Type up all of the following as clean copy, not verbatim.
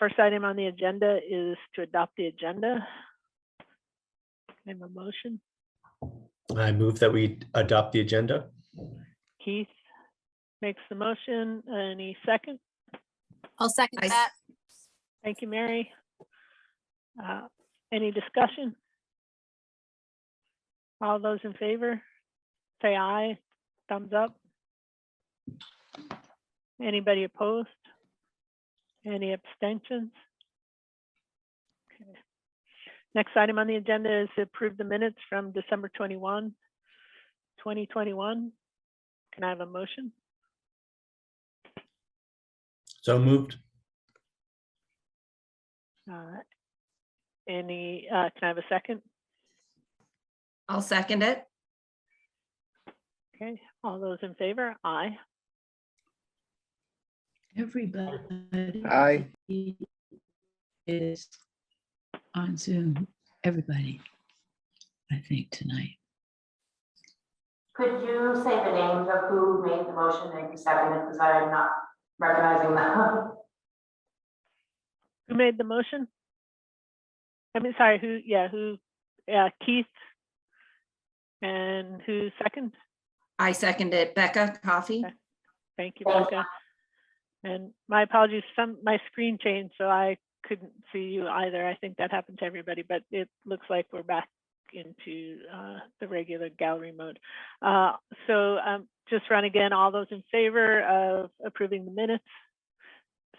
first item on the agenda is to adopt the agenda. Can I have a motion? I move that we adopt the agenda. Keith makes the motion. Any second? I'll second that. Thank you, Mary. Any discussion? All those in favor, say aye. Thumbs up. Anybody opposed? Any abstentions? Okay. Next item on the agenda is to approve the minutes from December 21, 2021. Can I have a motion? So moved. Can I have a second? I'll second it. Okay, all those in favor? Aye. Everybody Aye. is on Zoom. Everybody, I think, tonight. Could you say the names of who made the motion and who seconded, because I'm not recognizing them? Who made the motion? I mean, sorry, who, Keith. And who second? I second it. Becca, Coffee. Okay. Thank you, Thank Becca. And my apologies, my screen changed, so I couldn't see you either. I think that happened to everybody, but it looks like we're back into the regular gallery mode. So just run again, all those in favor of approving the minutes,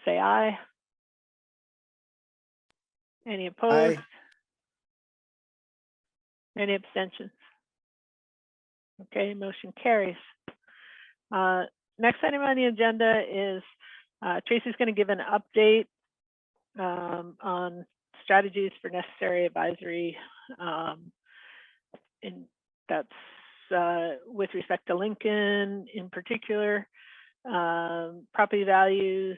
say aye. Any opposed? Aye. Any abstentions? Okay, motion carries. Next item on the agenda is Tracy's going to give an update on strategies for necessary advisory, and that's with respect to Lincoln in particular, property values,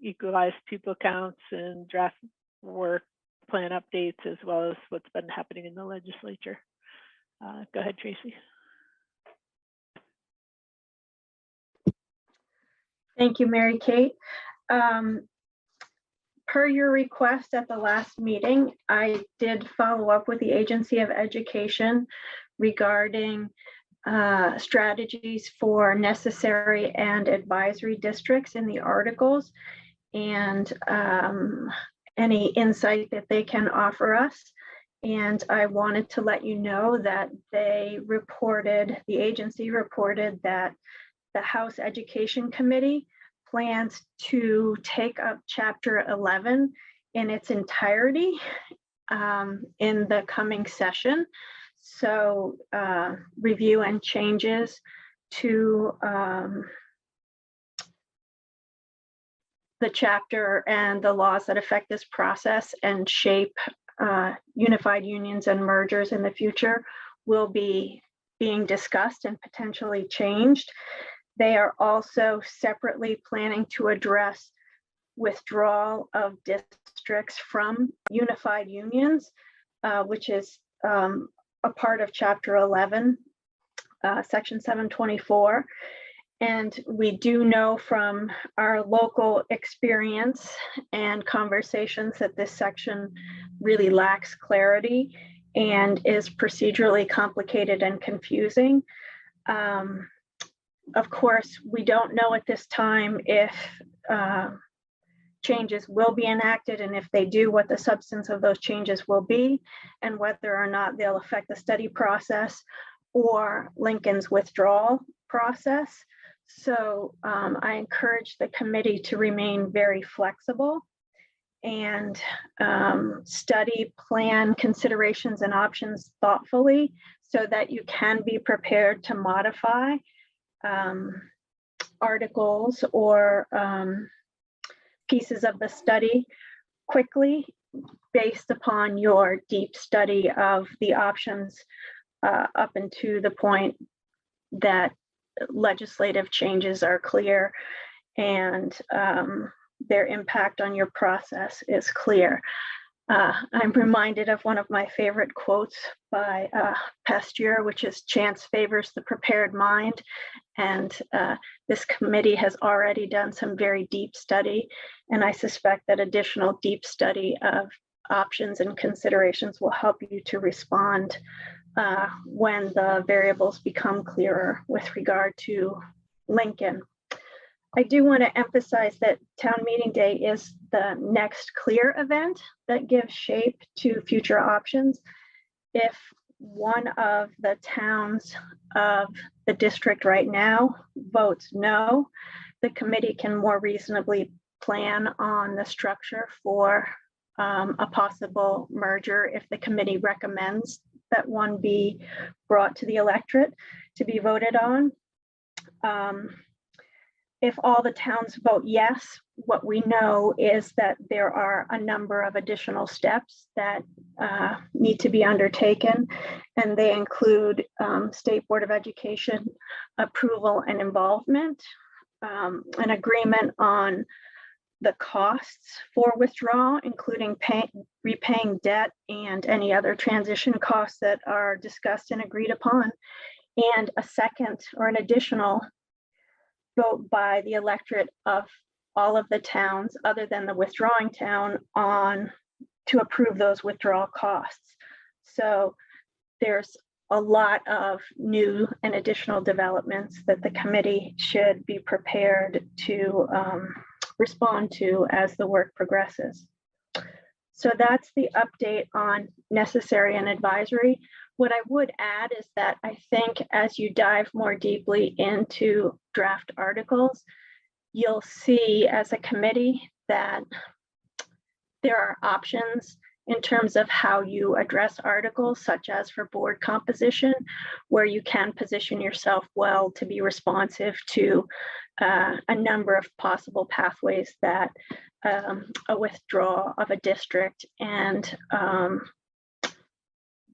equalized pupil counts, and draft work plan updates, as well as what's been happening in the legislature. Go ahead, Tracy. Thank you, Mary Kate. Per your request at the last meeting, I did follow up with the Agency of Education regarding strategies for necessary and advisory districts in the articles, and any insight that they can offer us. And I wanted to let you know that the agency reported that the House Education Committee plans to take up Chapter 11 in its entirety in the coming session. So review and changes to the chapter and the laws that affect this process and shape unified unions and mergers in the future will be being discussed and potentially changed. They are also separately planning to address withdrawal of districts from unified unions, which is a part of Chapter 11, Section 724. And we do know from our local experience and conversations that this section really lacks clarity and is procedurally complicated and confusing. Of course, we don't know at this time if changes will be enacted, and if they do, what the substance of those changes will be, and whether or not they'll affect the study process or Lincoln's withdrawal process. So I encourage the committee to remain very flexible and study plan considerations and options thoughtfully so that you can be prepared to modify articles or pieces of the study quickly based upon your deep study of the options up until the point that legislative changes are clear and their impact on your process is clear. I'm reminded of one of my favorite quotes by Pasteur, which is chance favors the prepared mind. And this committee has already done some very deep study. And I suspect that additional deep study of options and considerations will help you to respond when the variables become clearer with regard to Lincoln. I do want to emphasize that town meeting day is the next clear event that gives shape to future options. If one of the towns of the district right now votes no, the committee can more reasonably plan on the structure for a possible merger if the committee recommends that one be brought to the electorate to be voted on. If all the towns vote yes, what we know is that there are a number of additional steps that need to be undertaken, and they include State Board of Education approval and involvement, an agreement on the costs for withdrawal, including repaying debt and any other transition costs that are discussed and agreed upon, and a second or an additional vote by the electorate of all of the towns other than the withdrawing town on to approve those withdrawal costs. So there's a lot of new and additional developments that the committee should be prepared to respond to as the work progresses. So that's the update on necessary and advisory. What I would add is that I think as you dive more deeply into draft articles, you'll see as a committee that there are options in terms of how you address articles, such as for board composition, where you can position yourself well to be responsive to a number of possible pathways that a withdrawal of a district and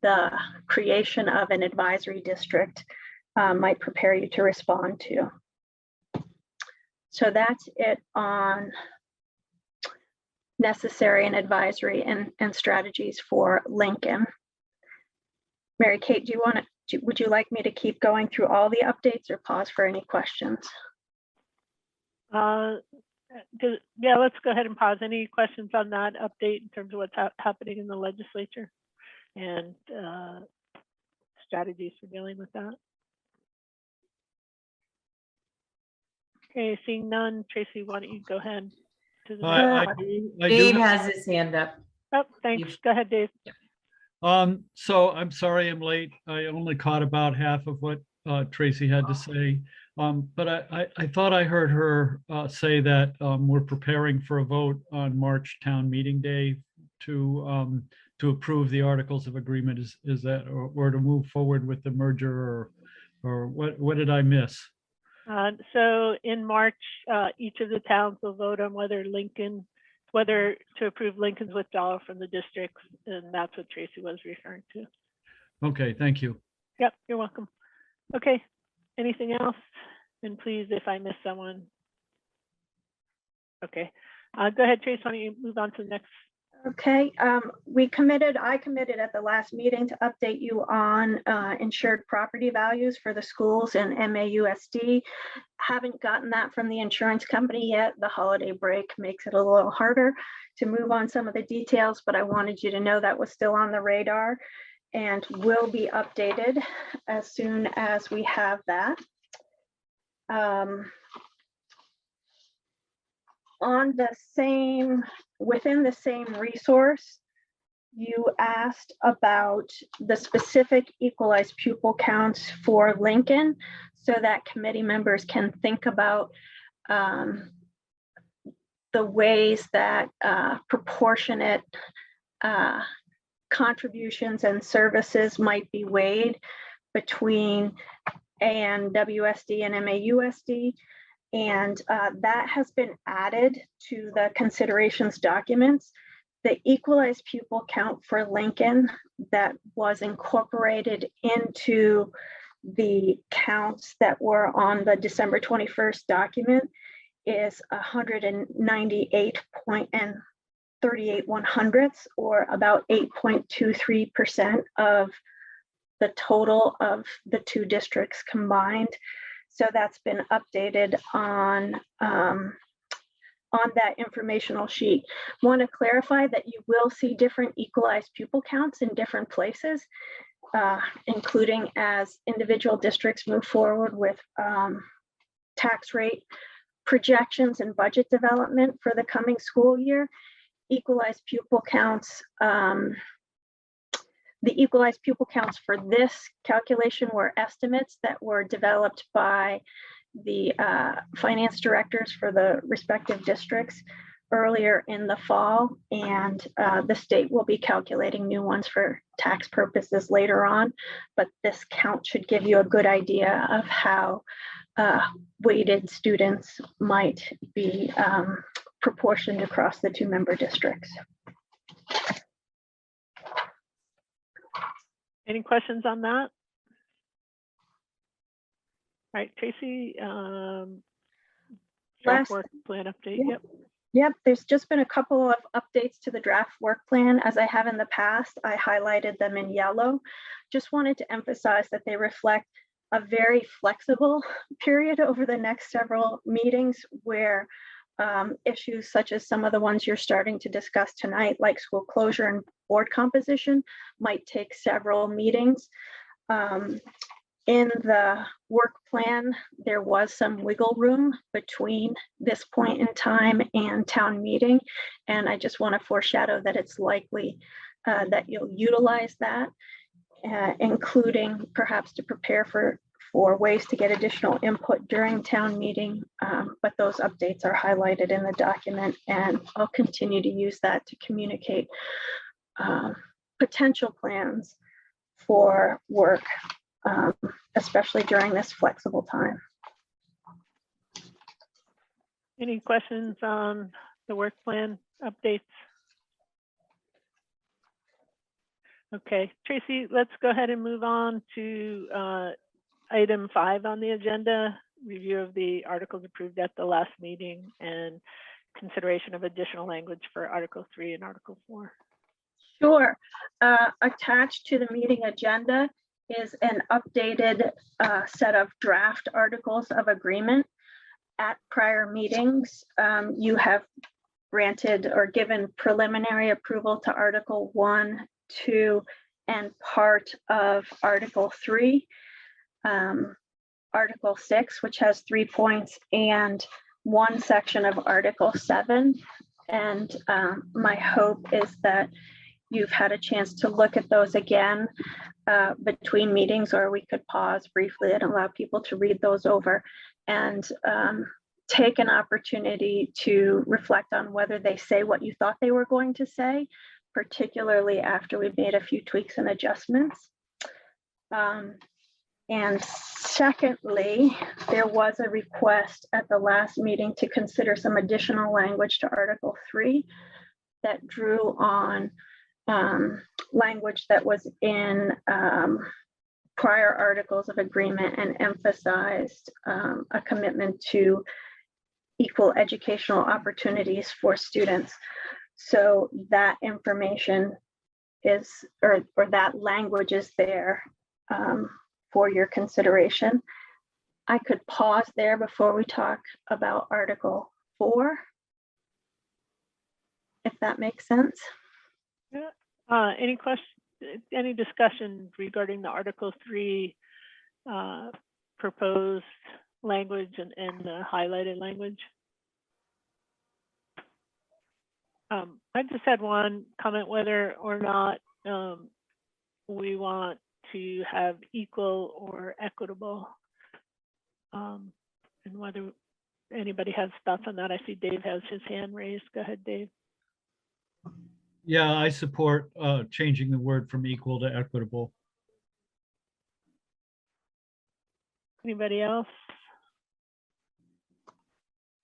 the creation of an advisory district might prepare you to respond to. So that's it on necessary and advisory and strategies for Lincoln. Mary Kate, do you want to, would you like me to keep going through all the updates or pause for any questions? Yeah, let's go ahead and pause. Any questions on that update in terms of what's happening in the legislature and strategies for dealing with that? Okay, seeing none, Tracy, why don't you go ahead to the next one? Dave has his hand up. Oh, thanks. Go ahead, Dave. So I'm sorry I'm late. I only caught about half of what Tracy had to say. But I thought I heard her say that we're preparing for a vote on March town meeting day to approve the articles of agreement. Is that or to move forward with the merger, or what did I miss? So in March, each of the towns will vote on whether to approve Lincoln's withdrawal from the districts, and that's what Tracy was referring to. Okay, thank you. Yep, you're welcome. Okay, anything else? And please, if I miss someone. Okay, go ahead, Trace, why don't you move on to the next? Okay, I committed at the last meeting to update you on insured property values for the schools and MAUSD. Haven't gotten that from the insurance company yet. The holiday break makes it a little harder to move on some of the details, but I wanted you to know that was still on the radar and will be updated as soon as we have that. Within the same resource, you asked about the specific equalized pupil counts for Lincoln so that committee members can think about the ways that proportionate contributions and services might be weighed between ANWSD and MAUSD. And that has been added to the considerations documents. The equalized pupil count for Lincoln that was incorporated into the counts that were on the December 21st document is 198 38/100, or about 8.23% of the total of the two districts combined. So that's been updated on that informational sheet. Want to clarify that you will see different equalized pupil counts in different places, including as individual districts move forward with tax rate projections and budget development for the coming school year. Equalized pupil counts, the equalized pupil counts for this calculation were estimates that were developed by the finance directors for the respective districts earlier in the fall, and the state will be calculating new ones for tax purposes later on, but this count should give you a good idea of how weighted students might be proportioned across the two member districts. Any questions on that? All right, Tracy, draft Last- work plan update. Yeah. Yep. Yep, there's just been a couple of updates to the draft work plan. As I have in the past, I highlighted them in yellow. Just wanted to emphasize that they reflect a very flexible period over the next several meetings, where issues such as some of the ones you're starting to discuss tonight, like school closure and board composition, might take several meetings. In the work plan, there was some wiggle room between this point in time and town meeting. And I just want to foreshadow that it's likely that you'll utilize that, including perhaps to prepare for ways to get additional input during town meeting. But those updates are highlighted in the document, and I'll continue to use that to communicate potential plans for work, especially during this flexible time. Any questions on the work plan updates? Okay, Tracy, let's go ahead and move on to item 5 on the agenda, review of the articles approved at the last meeting and consideration of additional language for Article 3 and Article 4. Sure. Attached to the meeting agenda is an updated set of draft articles of agreement. At prior meetings, you have granted or given preliminary approval to Article 1, 2, and part of Article 3. Article 6, which has 3 points, and one section of Article 7. And my hope is that you've had a chance to look at those again between meetings, or we could pause briefly and allow people to read those over and take an opportunity to reflect on whether they say what you thought they were going to say, particularly after we made a few tweaks and adjustments. And secondly, there was a request at the last meeting to consider some additional language to Article 3 that drew on language that was in prior articles of agreement and emphasized a commitment to equal educational opportunities for students. So that information is, or that language is there for your consideration. I could pause there before we talk about Article 4, if that makes sense. Yeah. Any questions, any discussion regarding the Article 3 proposed language and the highlighted language? I just had one comment whether or not we want to have equal or equitable, and whether anybody has thoughts on that. I see Dave has his hand raised. Go ahead, Dave. Yeah, I support changing the word from equal to equitable. Anybody else?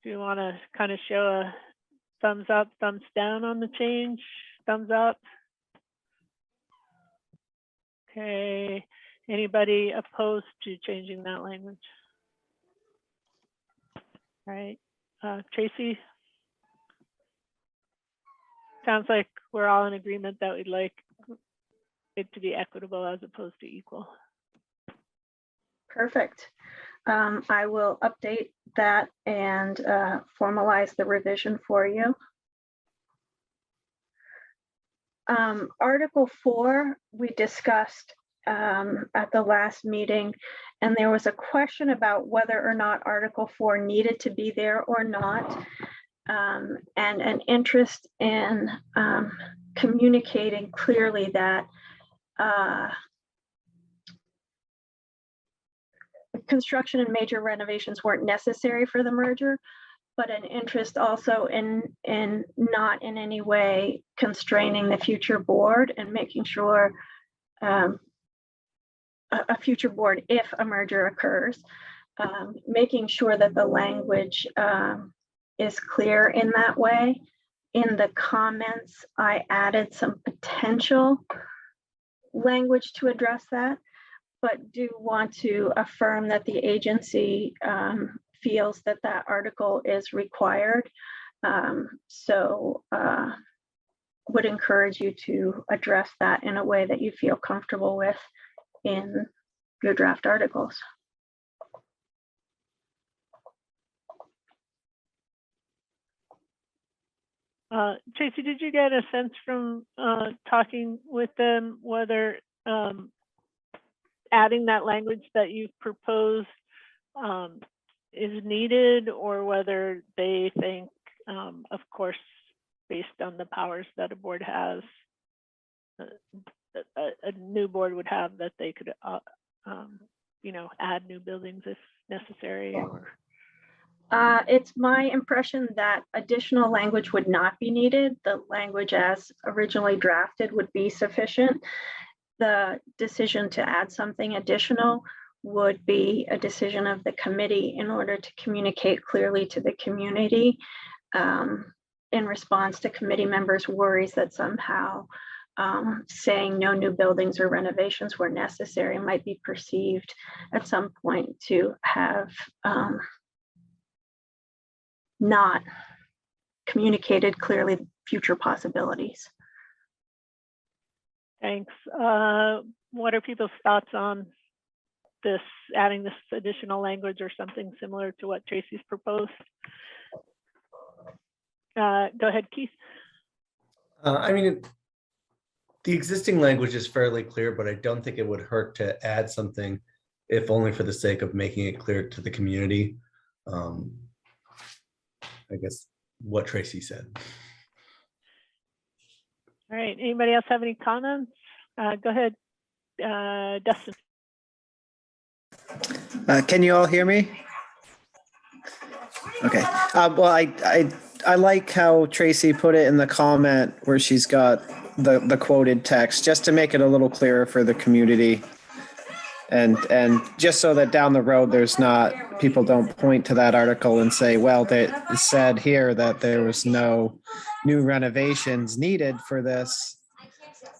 Do you want to kind of show a thumbs up, thumbs down on the change? Thumbs up. Okay. Anybody opposed to changing that language? All right. Tracy? sounds like we're all in agreement that we'd like it to be equitable as opposed to equal. Perfect. I will update that and formalize the revision for you. Article 4, we discussed at the last meeting, and there was a question about whether or not Article 4 needed to be there or not, and an interest in communicating clearly that construction and major renovations weren't necessary for the merger, but an interest also in not in any way constraining the future board and making sure a future board, if a merger occurs, making sure that the language is clear in that way. In the comments, I added some potential language to address that, but do want to affirm that the agency feels that that article is required. So would encourage you to address that in a way that you feel comfortable with in your draft articles. Tracy, did you get a sense from talking with them whether adding that language that you've proposed is needed, or whether they think, of course, based on the powers that a board has, a new board would have, that they could, you know, add new buildings if necessary? Or It's my impression that additional language would not be needed. The language as originally drafted would be sufficient. The decision to add something additional would be a decision of the committee in order to communicate clearly to the community in response to committee members' worries that somehow saying no new buildings or renovations were necessary might be perceived at some point to have not communicated clearly future possibilities. thanks. What are people's thoughts on this, adding this additional language or something similar to what Tracy's proposed? Go ahead, Keith. I mean, the existing language is fairly clear, but I don't think it would hurt to add something, if only for the sake of making it clear to the community. I guess what Tracy said. All right, anybody else have any comments? Go ahead, Dustin. Can you all hear me? Okay. Well, I like how Tracy put it in the comment where she's got the quoted text, just to make it a little clearer for the community. And just so that down the road, there's not, people don't point to that article and say, well, it said here that there was no new renovations needed for this,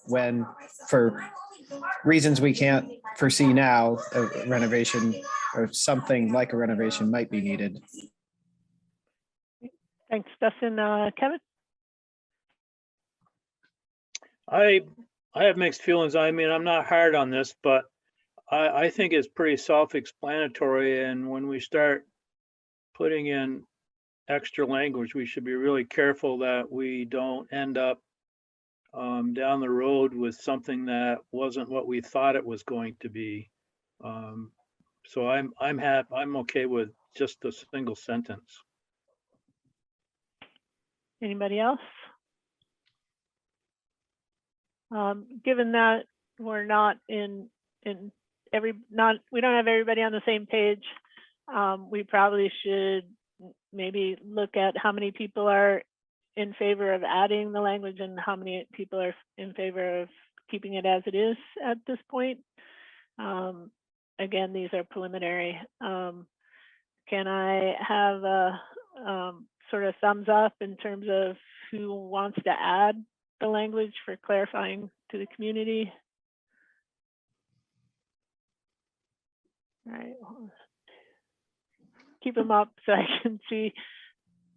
when for reasons we can't foresee now, a renovation or something like a renovation might be needed. Thanks, Dustin. Kevin? I have mixed feelings. I mean, I'm not hard on this, but I think it's pretty self-explanatory. And when we start putting in extra language, we should be really careful that we don't end up down the road with something that wasn't what we thought it was going to be. So I'm okay with just a single sentence. Anybody else? Given that we're not we don't have everybody on the same page, we probably should maybe look at how many people are in favor of adding the language and how many people are in favor of keeping it as it is at this point. Again, these are preliminary. Can I have a sort of thumbs up in terms of who wants to add the language for clarifying to the community? All right, keep them up so I can see.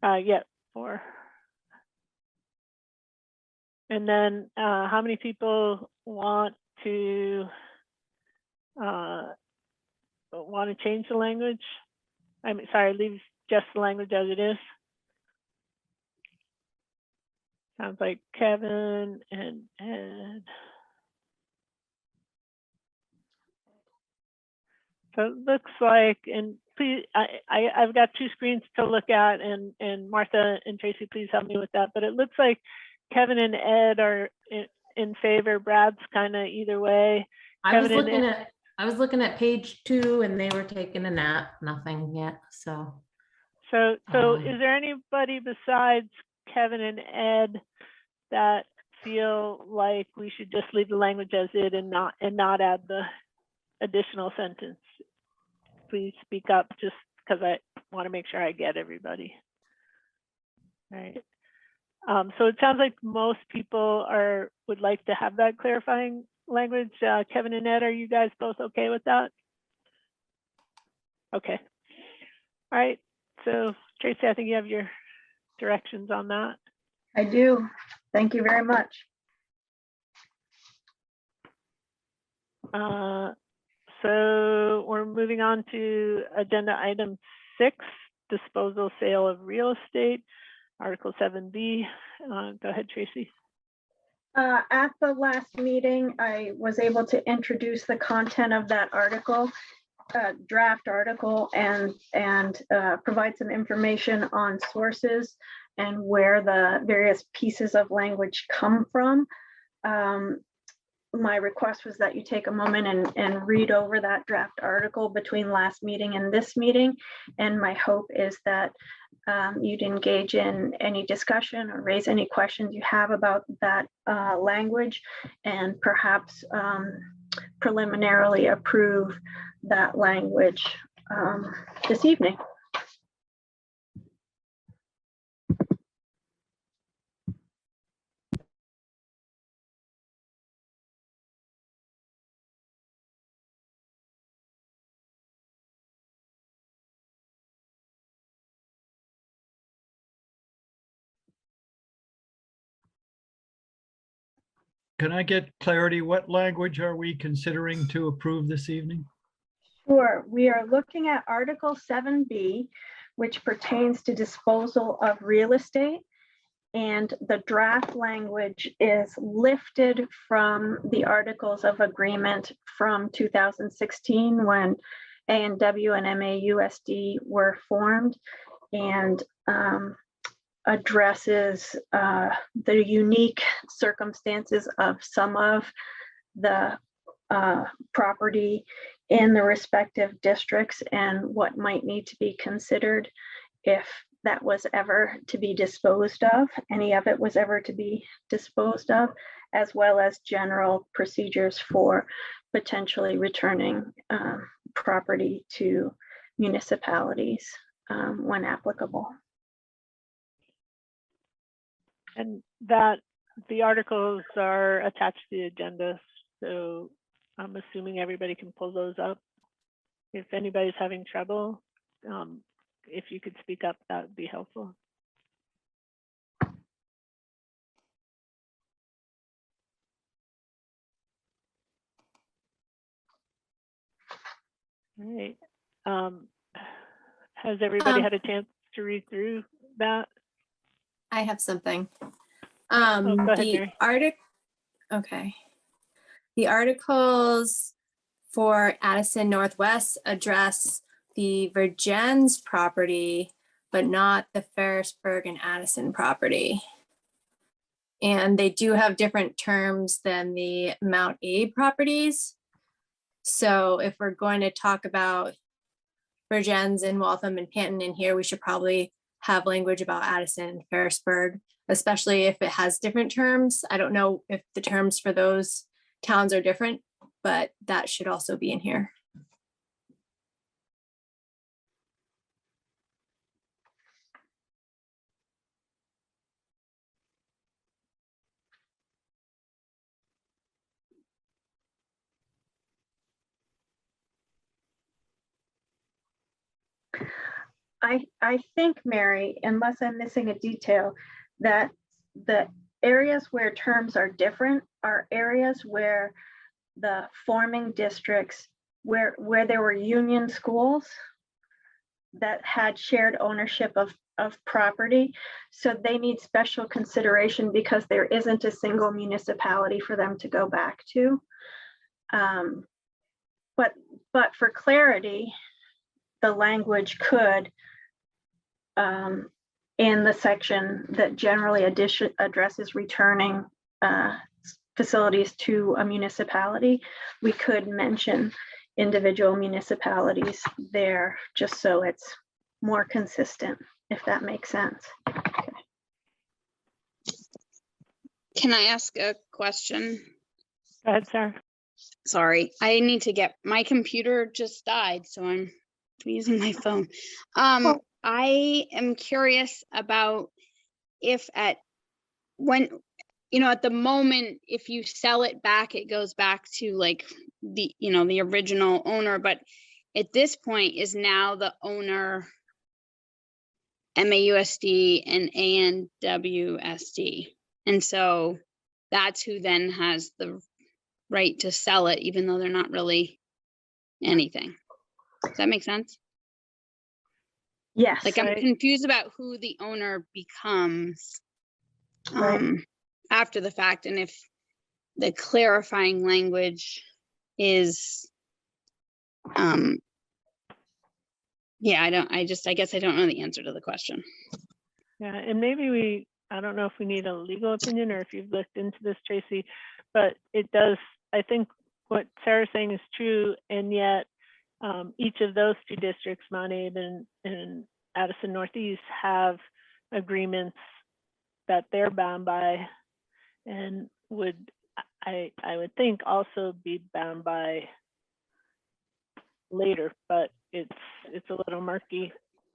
Yeah, 4. And then how many people want to change the language? I mean, sorry, leave just the language as it is. Sounds like Kevin and Ed. So it looks like, and please, I've got two screens to look at, and Martha and Tracy, please help me with that. But it looks like Kevin and Ed are in favor. Brad's kind of either way. I was Kevin and looking at page 2 and they were taking a nap, nothing yet, so. So is there anybody besides Kevin and Ed that feel like we should just leave the language as it and not add the additional sentence? Please speak up, just because I want to make sure I get everybody. All right. So it sounds like most people would like to have that clarifying language. Kevin and Ed, are you guys both okay with that? Okay. All right. So Tracy, I think you have your directions on that. I do. Thank you very much. So we're moving on to agenda item 6, disposal sale of real estate, Article 7B. Go ahead, Tracy. At the last meeting, I was able to introduce the content of that article, draft article, and provide some information on sources and where the various pieces of language come from. My request was that you take a moment and read over that draft article between last meeting and this meeting. And my hope is that you'd engage in any discussion or raise any questions you have about that language, and perhaps preliminarily approve that language this evening. Can I get clarity? What language are we considering to approve this evening? Sure, we are looking at Article 7B, which pertains to disposal of real estate. And the draft language is lifted from the Articles of Agreement from 2016 when ANW and MAUSD were formed, and addresses the unique circumstances of some of the property in the respective districts and what might need to be considered if that was ever to be disposed of, any of it was ever to be disposed of, as well as general procedures for potentially returning property to municipalities when applicable. And that the articles are attached to the agenda, so I'm assuming everybody can pull those up. If anybody's having trouble, if you could speak up, that would be helpful. All right. Has everybody had a chance to read through that? I have something. Go ahead, Mary. Okay. The articles for Addison Northwest address the Virgins property, but not the Ferrisburg and Addison property. And they do have different terms than the Mount Abe properties. So if we're going to talk about Virgins and Waltham and Panton in here, we should probably have language about Addison and Ferrisburg, especially if it has different terms. I don't know if the terms for those towns are different, but that should also be in here. I think, Mary, unless I'm missing a detail, that the areas where terms are different are areas where the forming districts, where there were union schools that had shared ownership of property. So they need special consideration because there isn't a single municipality for them to go back to. But for clarity, the language could, in the section that generally addresses returning facilities to a municipality, we could mention individual municipalities there, just so it's more consistent, if that makes sense. Okay. Can I ask a question? Go ahead, Sarah. Sorry, I need to get, my computer just died, so I'm using my phone. I am curious about if at the moment, if you sell it back, it goes back to like the original owner, but at this point is now the owner MAUSD and ANWSD. And so that's who then has the right to sell it, even though they're not really anything. Does that make sense? Yes. Like, I'm confused about who the owner becomes Right. after the fact, and if the clarifying language is I guess I don't know the answer to the question. Yeah, and maybe I don't know if we need a legal opinion or if you've looked into this, Tracy, but it does, I think what Sarah's saying is true, and yet each of those two districts, Mount Abe and Addison Northeast, have agreements that they're bound by and would, I would think, also be bound by later, but it's a little murky.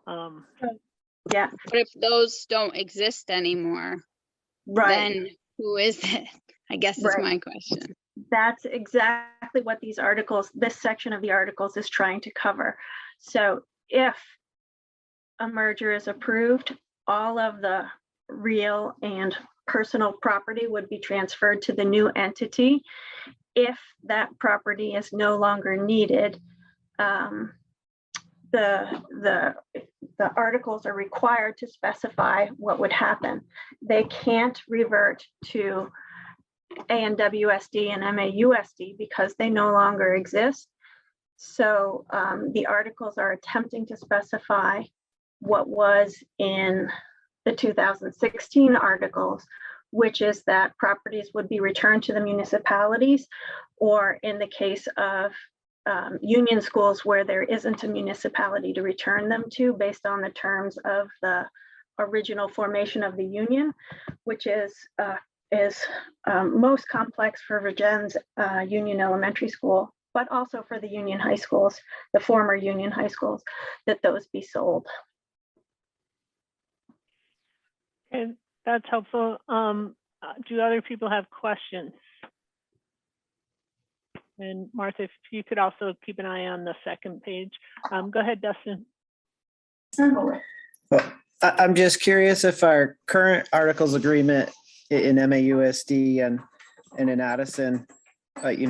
Yeah. But if those don't exist anymore, Right. then who is it? I guess is Right. my question. That's exactly what these articles, this section of the articles is trying to cover. So if a merger is approved, all of the real and personal property would be transferred to the new entity. If that property is no longer needed, the articles are required to specify what would happen. They can't revert to ANWSD and MAUSD because they no longer exist. So the articles are attempting to specify what was in the 2016 articles, which is that properties would be returned to the municipalities, or in the case of union schools where there isn't a municipality to return them to based on the terms of the original formation of the union, which is most complex for Virgin's Union Elementary School, but also for the union high schools, the former union high schools, that those be sold. And that's helpful. Do other people have questions? And Martha, if you could also keep an eye on the second page. Go ahead, Dustin. Well, I'm just curious if our current articles agreement in MAUSD and in Addison,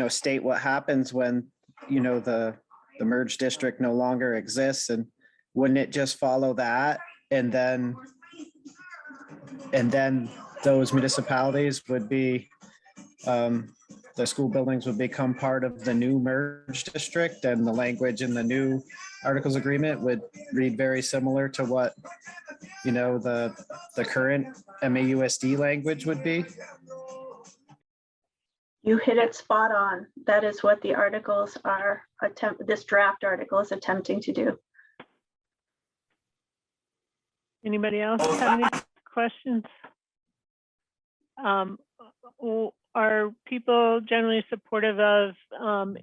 state what happens when, the merged district no longer exists, and wouldn't it just follow that? And then those municipalities would be, the school buildings would become part of the new merged district, and the language in the new articles agreement would read very similar to what, the current MAUSD language would be. You hit it spot on. That is what the articles are this draft article is attempting to do. Anybody else have any questions? Are people generally supportive of,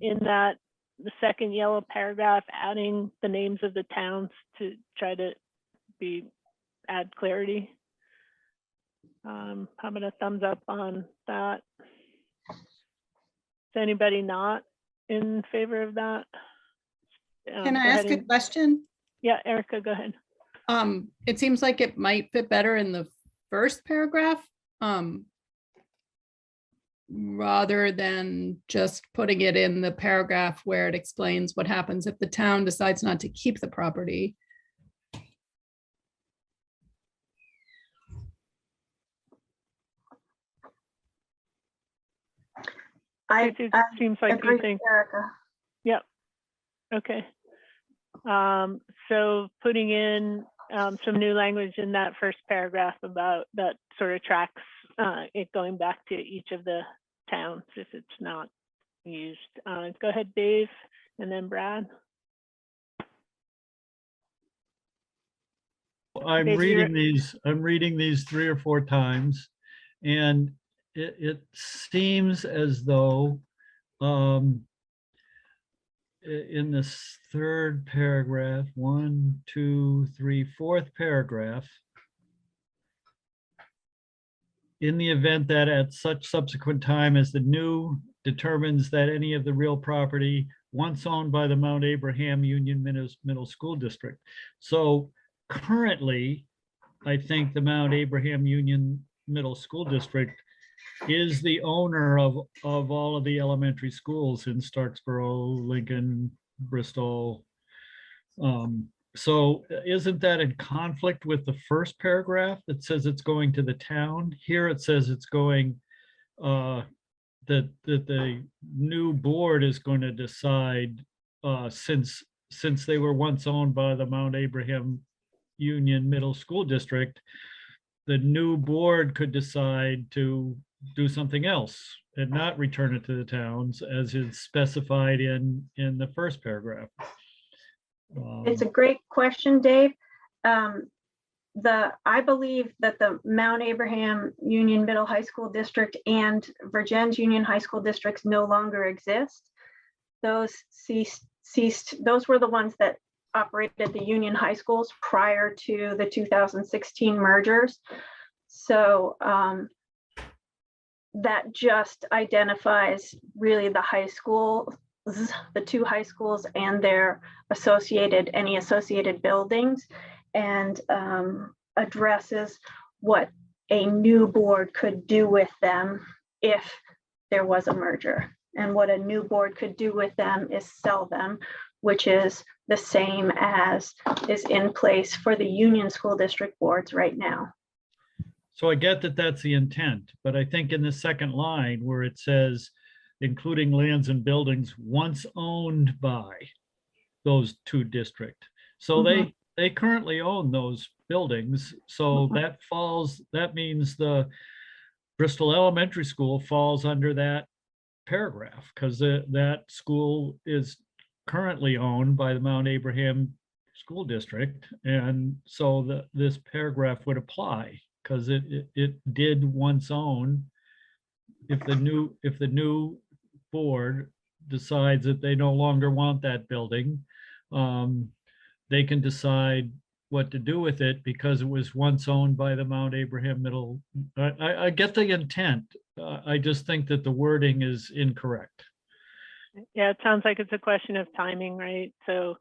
in that the second yellow paragraph, adding the names of the towns to try to add clarity? How about a thumbs up on that? Is anybody not in favor of that? Can I ask a question? Yeah, Erica, go ahead. It seems like it might fit better in the first paragraph. rather than just putting it in the paragraph where it explains what happens if the town decides not to keep the property. It seems like agree you with think, Erica. yep, okay. So putting in some new language in that first paragraph about that sort of tracks it going back to each of the towns if it's not used. Go ahead, Dave, and then Brad. I'm Dave, reading these 3 or 4 times, and it seems as though in this third paragraph, 1, 2, 3, fourth paragraph, in the event that at such subsequent time as the new determines that any of the real property once owned by the Mount Abraham Union Middle School District. So currently, I think the Mount Abraham Union Middle School District is the owner of all of the elementary schools in Starksboro, Lincoln, Bristol. So isn't that in conflict with the first paragraph that says it's going to the town? Here it says it's going, that the new board is going to decide, since they were once owned by the Mount Abraham Union Middle School District, the new board could decide to do something else and not return it to the towns as is specified in the first paragraph. It's a great question, Dave. I believe that the Mount Abraham Union Middle High School District and Virgins Union High School Districts no longer exist. Those ceased. Those were the ones that operated the Union High Schools prior to the 2016 mergers. So that just identifies really the high school, the 2 high schools and their any associated buildings, and addresses what a new board could do with them if there was a merger. And what a new board could do with them is sell them, which is the same as is in place for the Union School District boards right now. So I get that that's the intent, but I think in the second line where it says, including lands and buildings once owned by those 2 districts. So they currently own those buildings. So that means the Bristol Elementary School falls under that paragraph, because that school is currently owned by the Mount Abraham School District. And so this paragraph would apply, because it did once own. If the new board decides that they no longer want that building, they can decide what to do with it because it was once owned by the Mount Abraham Middle. I get the intent. I just think that the wording is incorrect. Yeah, it sounds like it's a question of timing, right? So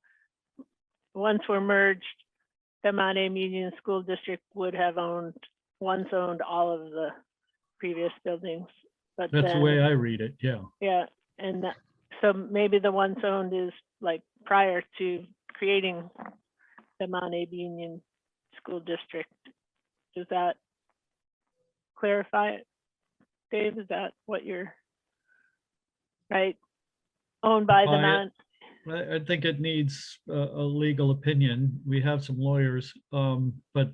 once we're merged, the Mount Abraham Union School District would have once owned all of the previous buildings. But that's the way I read it. Yeah. Yeah, and so maybe the once owned is like prior to creating the Mount Abe Union School District. Does that clarify it, Dave? Is that what you're right? Owned by the Mount. I think it needs a legal opinion. We have some lawyers, but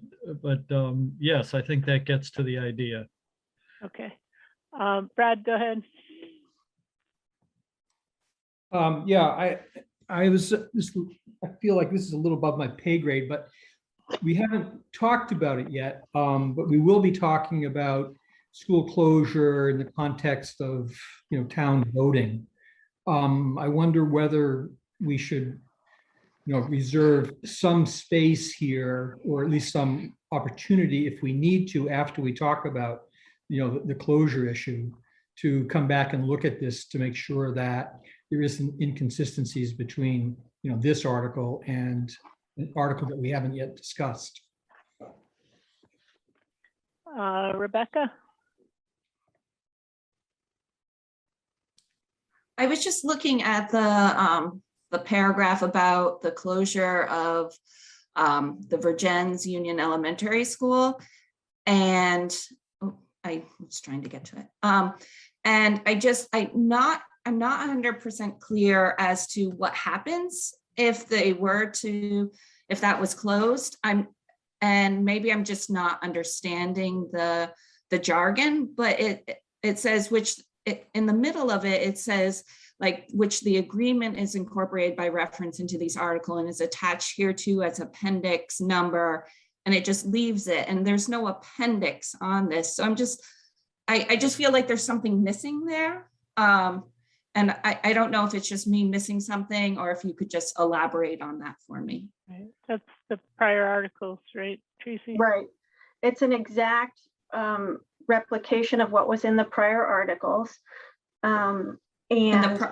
yes, I think that gets to the idea. Okay, Brad, go ahead. Yeah, I feel like this is a little above my pay grade, but we haven't talked about it yet. But we will be talking about school closure in the context of, town voting. I wonder whether we should, reserve some space here, or at least some opportunity if we need to, after we talk about, the closure issue, to come back and look at this to make sure that there isn't inconsistencies between, this article and an article that we haven't yet discussed. Rebecca? I was just looking at the paragraph about the closure of the Virgins Union Elementary School. And I was trying to get to it. And I'm not 100% clear as to what happens if that was closed. And maybe I'm just not understanding the jargon, but it says in the middle of it, it says like which the agreement is incorporated by reference into these article and is attached here to as appendix number, and it just leaves it. And there's no appendix on this. So I just feel like there's something missing there. And I don't know if it's just me missing something or if you could just elaborate on that for me. Right. That's the prior articles, right, Tracy? Right. It's an exact replication of what was in the prior articles. And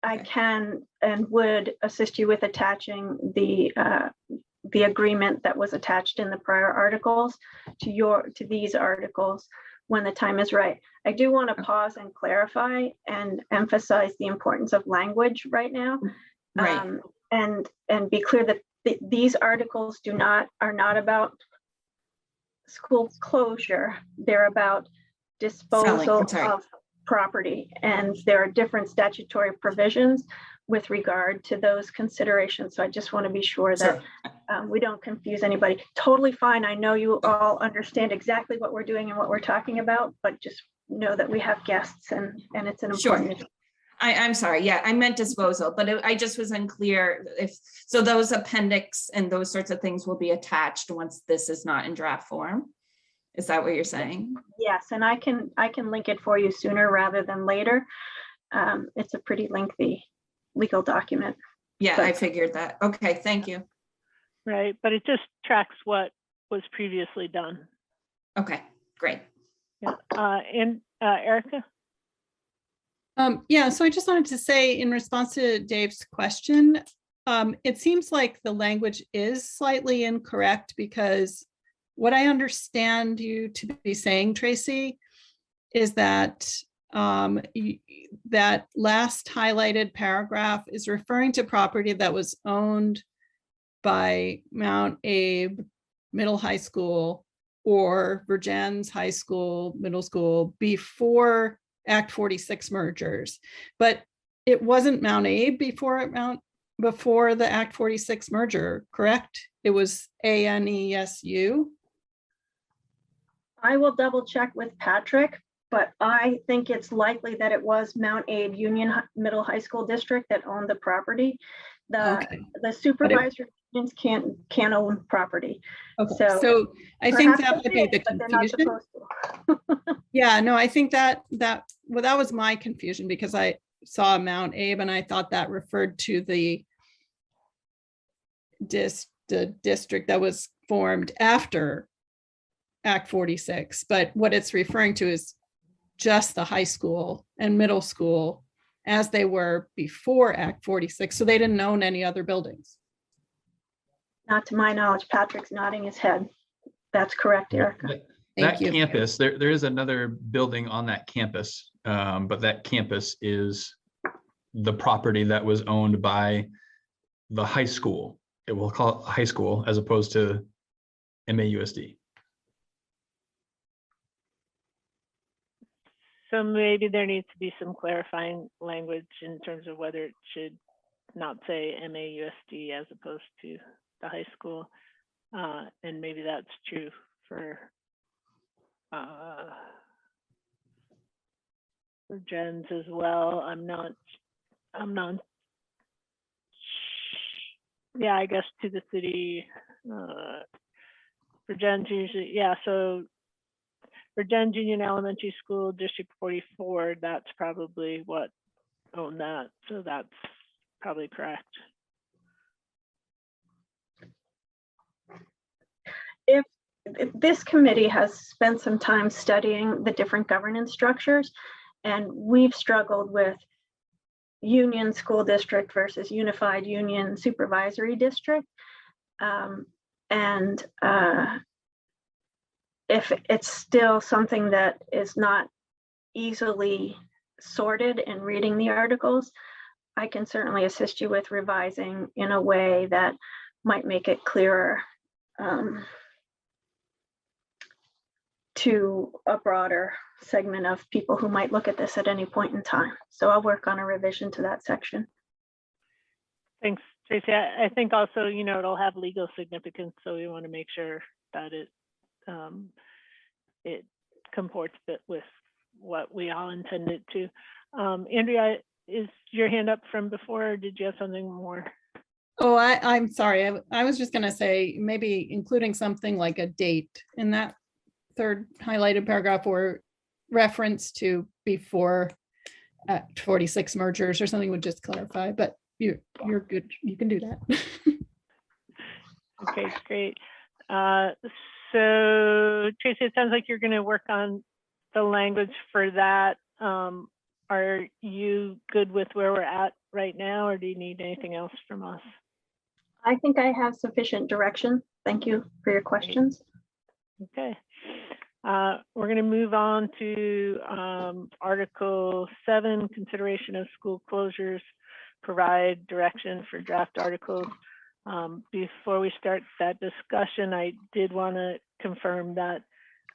I can and would assist you with attaching the agreement that was attached in the prior articles to these articles when the time is right. I do want to pause and clarify and emphasize the importance of language right now. Right. And be clear that these articles are not about school closure. They're about disposal of property, and there are different statutory provisions with regard to those considerations. So I just want to be sure that we don't confuse anybody. Totally fine. I know you all understand exactly what we're doing and what we're talking about, but just know that we have guests and it's an important issue. I'm sorry. Yeah, I meant disposal, but I just was unclear so those appendix and those sorts of things will be attached once this is not in draft form. Is that what you're saying? Yes, and I can link it for you sooner rather than later. It's a pretty lengthy legal document. Yeah, I figured that. Okay, thank you. Right, but it just tracks what was previously done. Okay, great. Yeah, and Erica? Yeah, so I just wanted to say in response to Dave's question, it seems like the language is slightly incorrect because what I understand you to be saying, Tracy, is that that last highlighted paragraph is referring to property that was owned by Mount Abe Middle High School or Virgins High School, Middle School before Act 46 mergers, but it wasn't Mount Abe before the Act 46 merger, correct? It was ANESU. I will double check with Patrick, but I think it's likely that it was Mount Abe Union Middle High School District that owned the property. The supervisor unions can't own property. Okay. So I think that might be the confusion. Yeah, no, I think that was my confusion because I saw Mount Abe and I thought that referred to the district that was formed after Act 46, but what it's referring to is just the high school and middle school as they were before Act 46. So they didn't own any other buildings. Not to my knowledge. Patrick's nodding his head. That's correct, Erica. That campus, there is another building on that campus, but that campus is the property that was owned by the high school. It will call it high school as opposed to MAUSD. So maybe there needs to be some clarifying language in terms of whether it should not say MAUSD as opposed to the high school. And maybe that's true for Gens as well. I'm not, yeah, I guess to the city, for Gens usually, yeah, so for Gens Union Elementary School, District 44, that's probably what owned that. So that's probably correct. If this committee has spent some time studying the different governance structures, and we've struggled with union school district versus unified union supervisory district. If it's still something that is not easily sorted in reading the articles, I can certainly assist you with revising in a way that might make it clearer to a broader segment of people who might look at this at any point in time. So I'll work on a revision to that section. Thanks, Tracy. I think also, you know, it'll have legal significance, so we want to make sure that it comports with what we all intended to. Andrea, is your hand up from before, or did you have something more? Oh, I'm sorry. I was just gonna say maybe including something like a date in that third highlighted paragraph or reference to before 46 mergers or something would just clarify, but you're good. You can do that. Okay, great. So Tracy, it sounds like you're going to work on the language for that. Are you good with where we're at right now, or do you need anything else from us? I think I have sufficient direction. Thank you for your questions. Okay. We're going to move on to Article 7, consideration of school closures, provide direction for draft articles. Before we start that discussion, I did want to confirm that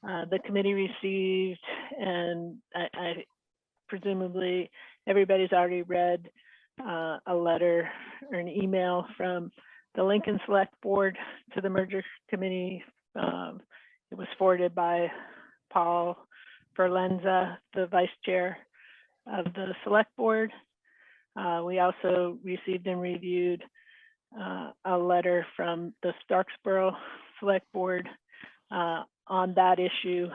the committee received, and I presumably everybody's already read a letter or an email from the Lincoln Select Board to the Merger Committee. It was forwarded by Paul Berlenza, the Vice Chair of the Select Board. We also received and reviewed a letter from the Starksboro Select Board on that issue,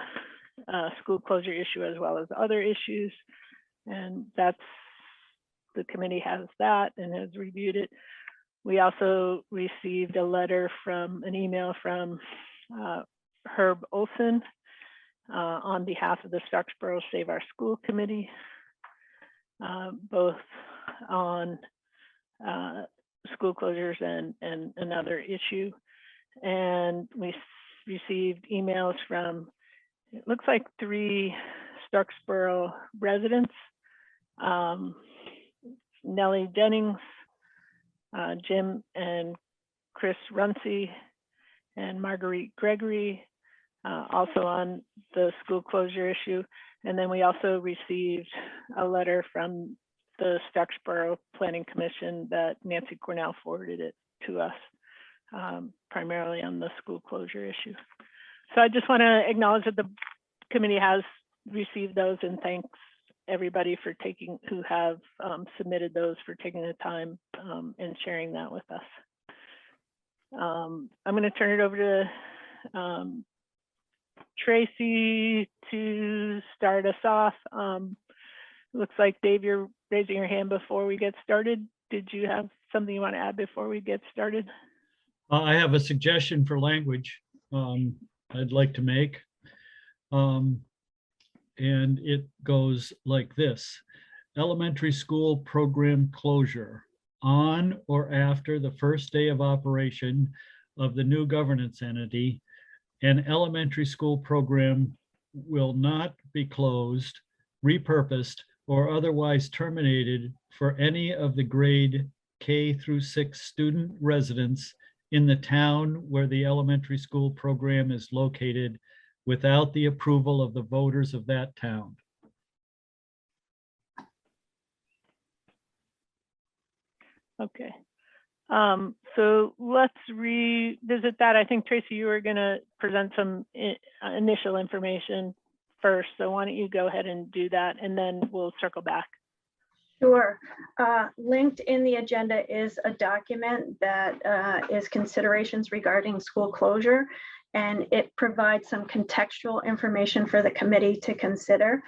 school closure issue, as well as other issues. And the committee has that and has reviewed it. We also received a letter from an email from Herb Olson on behalf of the Starksboro Save Our School Committee, both on school closures and another issue. And we received emails from, it looks like 3 Starksboro residents, Nellie Jennings, Jim and Chris Runcie, and Marguerite Gregory, also on the school closure issue. And then we also received a letter from the Starksboro Planning Commission that Nancy Cornell forwarded it to us, primarily on the school closure issue. So I just want to acknowledge that the committee has received those, and thanks everybody for who have submitted those, for taking the time and sharing that with us. I'm going to turn it over to Tracy to start us off. Looks like Dave, you're raising your hand before we get started. Did you have something you want to add before we get started? I have a suggestion for language I'd like to make. And it goes like this: elementary school program closure on or after the first day of operation of the new governance entity. An elementary school program will not be closed, repurposed, or otherwise terminated for any of the grade K through 6 student residents in the town where the elementary school program is located, without the approval of the voters of that town. Okay. So let's revisit that. I think, Tracy, you were going to present some initial information first. So why don't you go ahead and do that, and then we'll circle back. Sure. Linked in the agenda is a document that is considerations regarding school closure, and it provides some contextual information for the committee to consider.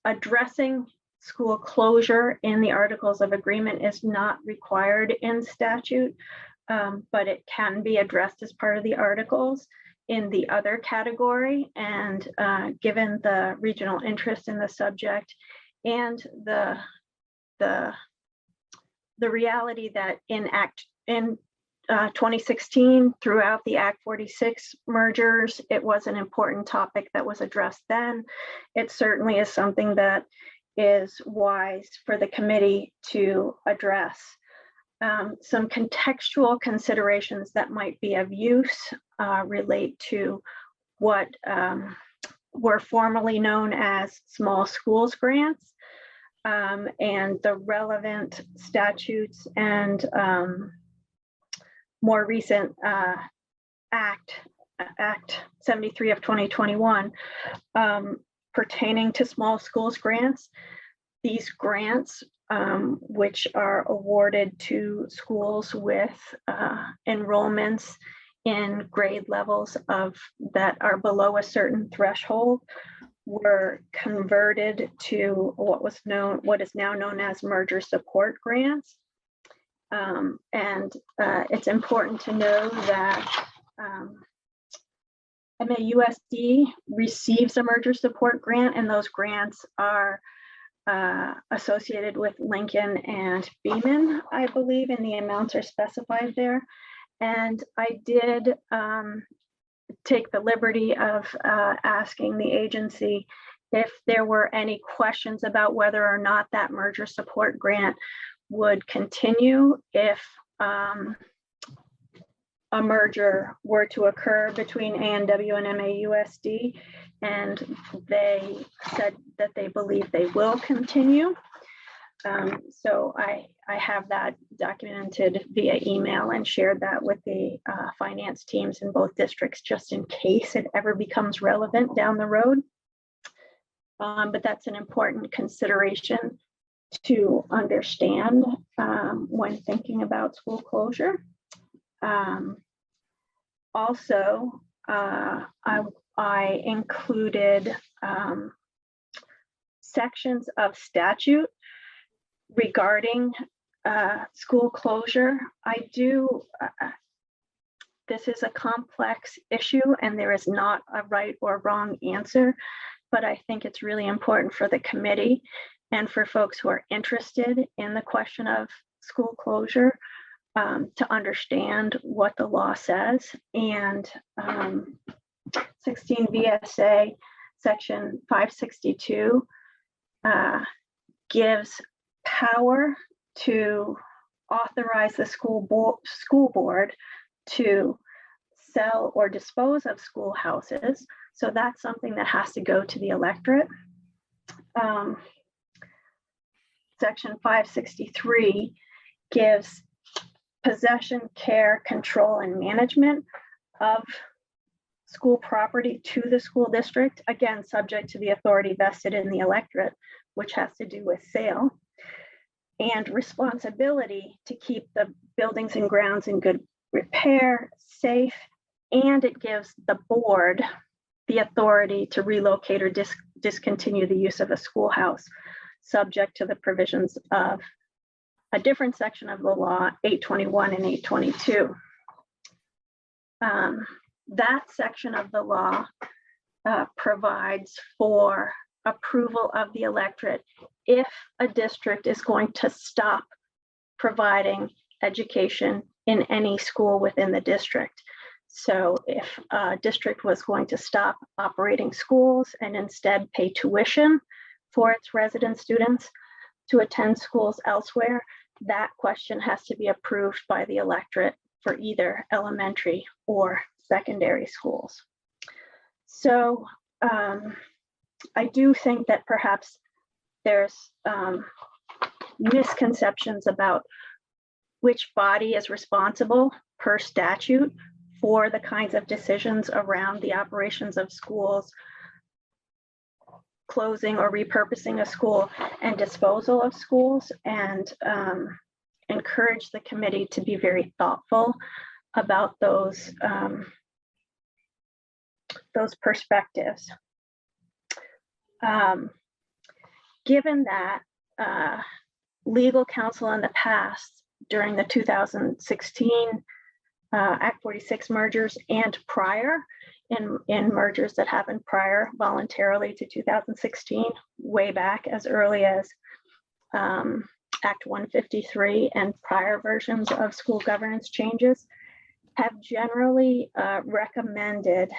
Addressing school closure in the Articles of Agreement is not required in statute, but it can be addressed as part of the articles in the other category. And given the regional interest in the subject and the reality that in 2016 throughout the Act 46 mergers. It was an important topic that was addressed then. It certainly is something that is wise for the committee to address. Some contextual considerations that might be of use relate to what were formerly known as small schools grants and the relevant statutes and more recent Act 73 of 2021 pertaining to small schools grants. These grants, which are awarded to schools with enrollments in grade levels of that are below a certain threshold, were converted to what is now known as merger support grants. It's important to know that MAUSD receives a merger support grant, and those grants are associated with Lincoln and Beeman, I believe, and the amounts are specified there. And I did take the liberty of asking the agency if there were any questions about whether or not that merger support grant would continue if a merger were to occur between ANW and MAUSD, and they said that they believe they will continue. So I have that documented via email and shared that with the finance teams in both districts, just in case it ever becomes relevant down the road. But that's an important consideration to understand when thinking about school closure. Also, I included sections of statute regarding school closure. This is a complex issue and there is not a right or wrong answer, but I think it's really important for the committee and for folks who are interested in the question of school closure to understand what the law says. And 16 VSA section 562 gives power to authorize the school board to sell or dispose of schoolhouses. So that's something that has to go to the electorate. Section 563 gives possession, care, control, and management of school property to the school district, again, subject to the authority vested in the electorate, which has to do with sale, and responsibility to keep the buildings and grounds in good repair, safe, and it gives the board the authority to relocate or discontinue the use of a schoolhouse, subject to the provisions of a different section of the law, 821 and 822. That section of the law provides for approval of the electorate if a district is going to stop providing education in any school within the district. So if a district was going to stop operating schools and instead pay tuition for its resident students to attend schools elsewhere, that question has to be approved by the electorate for either elementary or secondary schools. So I do think that perhaps there's misconceptions about which body is responsible per statute for the kinds of decisions around the operations of schools, closing or repurposing a school, and disposal of schools, and encourage the committee to be very thoughtful about those perspectives. Given that legal counsel in the past, during the 2016 Act 46 mergers and prior, in mergers that happened prior voluntarily to 2016, way back as early as Act 153 and prior versions of school governance changes, have generally recommended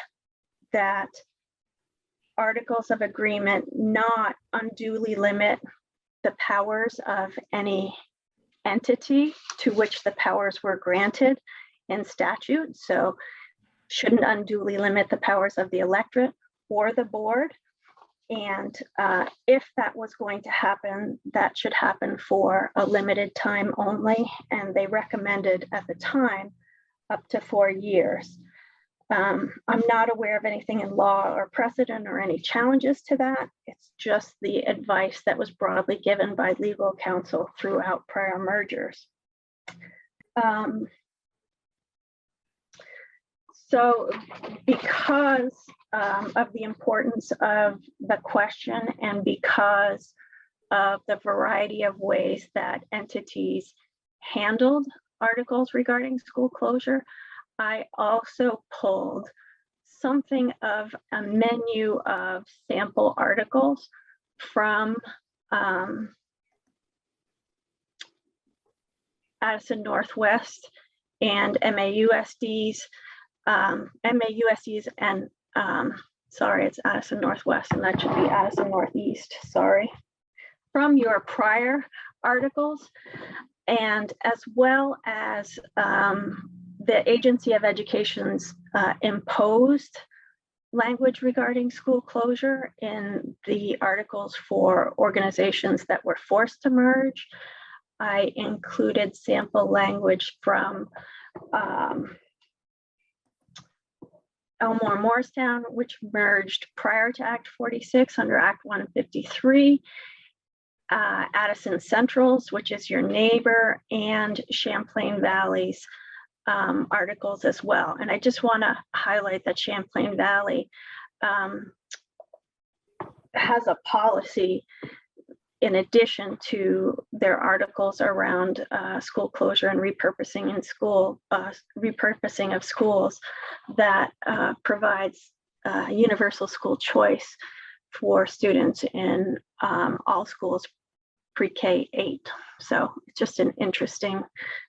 that articles of agreement not unduly limit the powers of any entity to which the powers were granted in statute. So shouldn't unduly limit the powers of the electorate or the board. And if that was going to happen, that should happen for a limited time only. And they recommended at the time up to 4 years. I'm not aware of anything in law or precedent or any challenges to that. It's just the advice that was broadly given by legal counsel throughout prior mergers. So because of the importance of the question and because of the variety of ways that entities handled articles regarding school closure, I also pulled something of a menu of sample articles from Addison Northwest and MAUSD's and sorry, it's Addison Northwest, and that should be Addison Northeast, sorry, from your prior articles, and as well as the Agency of Education's imposed language regarding school closure in the articles for organizations that were forced to merge. I included sample language from Elmore Morristown, which merged prior to Act 46 under Act 153, Addison Central's, which is your neighbor, and Champlain Valley's articles as well. And I just want to highlight that Champlain Valley has a policy in addition to their articles around school closure and repurposing in school, repurposing of schools, that provides universal school choice for students in all schools pre-K 8. So it's just an interesting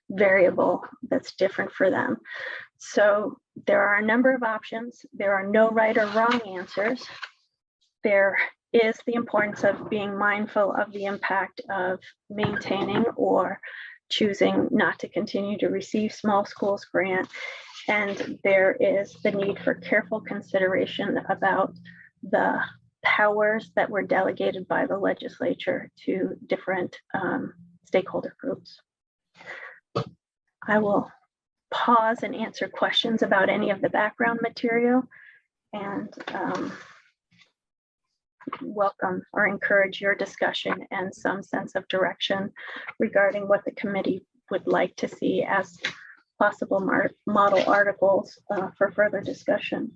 variable that's different for them. So there are a number of options. There are no right or wrong answers. There is the importance of being mindful of the impact of maintaining or choosing not to continue to receive small schools grant. And there is the need for careful consideration about the powers that were delegated by the legislature to different stakeholder groups. I will pause and answer questions about any of the background material, and welcome or encourage your discussion and some sense of direction regarding what the committee would like to see as possible model articles for further discussion.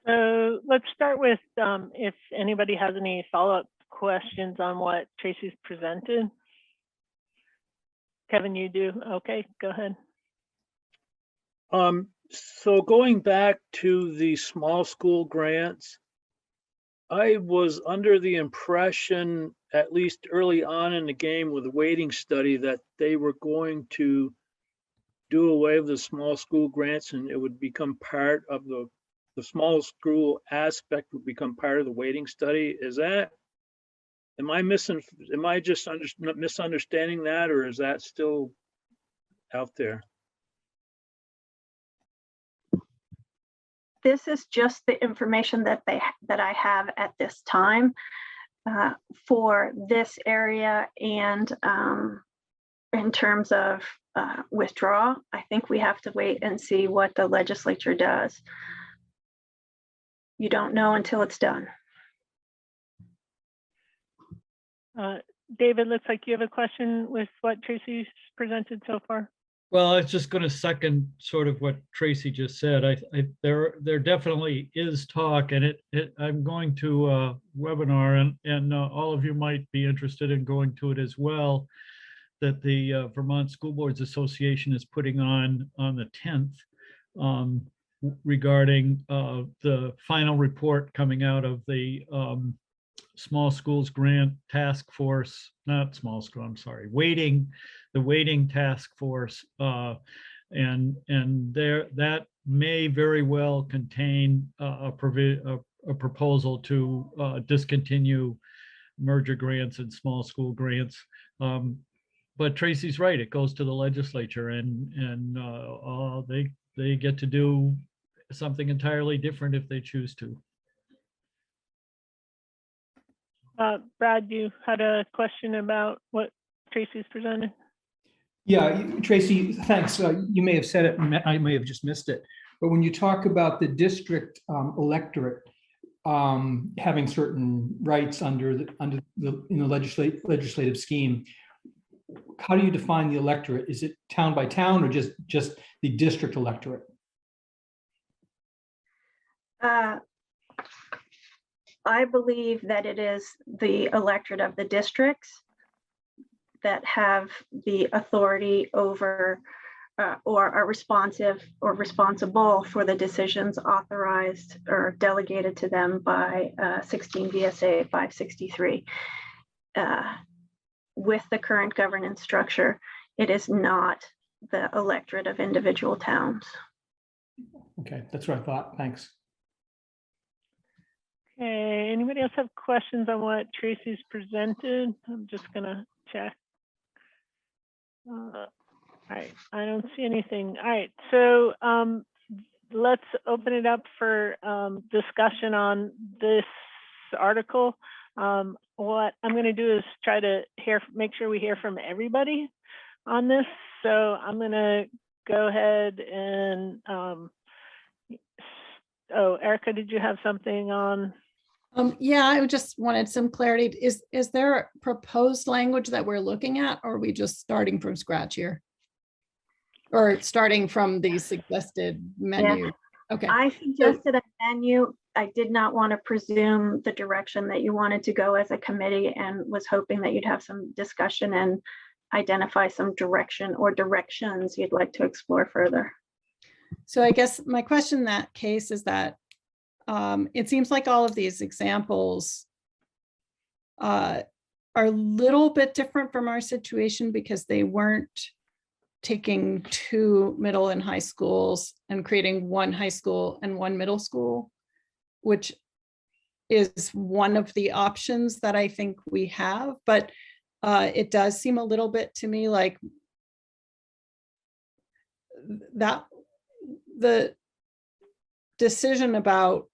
So let's start with if anybody has any follow-up questions on what Tracy's presented. Kevin, you do? Okay, go ahead. So going back to the small school grants, I was under the impression, at least early on in the game with the weighting study, that they were going to do away with the small school grants and it would become part of the small school aspect would become part of the weighting study. Is that, am I just misunderstanding that, or is that still out there? This is just the information that I have at this time for this area, and in terms of withdraw, I think we have to wait and see what the legislature does. You don't know until it's done. David, looks like you have a question with what Tracy's presented so far. Well, I was just going to second sort of what Tracy just said. There definitely is talk, and I'm going to a webinar, and all of you might be interested in going to it as well, that the Vermont School Boards Association is putting on the 10th regarding the final report coming out of the small schools grant task force, not small school, I'm sorry, the weighting task force And there, that may very well contain a proposal to discontinue merger grants and small school grants. But Tracy's right, it goes to the legislature and they get to do something entirely different if they choose to. Brad, you had a question about what Tracy's presented? Yeah, Tracy, thanks. You may have said it, I may have just missed it. But when you talk about the district electorate having certain rights under the legislative scheme, how do you define the electorate? Is it town by town or just the district electorate? I believe that it is the electorate of the districts that have the authority over or are responsive or responsible for the decisions authorized or delegated to them by 16 VSA 563. With the current governance structure, it is not the electorate of individual towns. Okay, that's what I thought. Thanks. Okay, anybody else have questions on what Tracy's presented? I'm just gonna check. All right, I don't see anything. All right, so let's open it up for discussion on this article. What I'm going to do is try to make sure we hear from everybody on this. So I'm going to go ahead and, oh, Erica, did you have something on? Yeah, I just wanted some clarity. Is there a proposed language that we're looking at, or are we just starting from scratch here? Or starting from the suggested menu? Yeah. Okay. I suggested a menu. I did not want to presume the direction that you wanted to go as a committee, and was hoping that you'd have some discussion and identify some direction or directions you'd like to explore further. So I guess my question in that case is that it seems like all of these examples are a little bit different from our situation because they weren't taking two middle and high schools and creating one high school and one middle school, which is one of the options that I think we have. But it does seem a little bit to me like that the decision about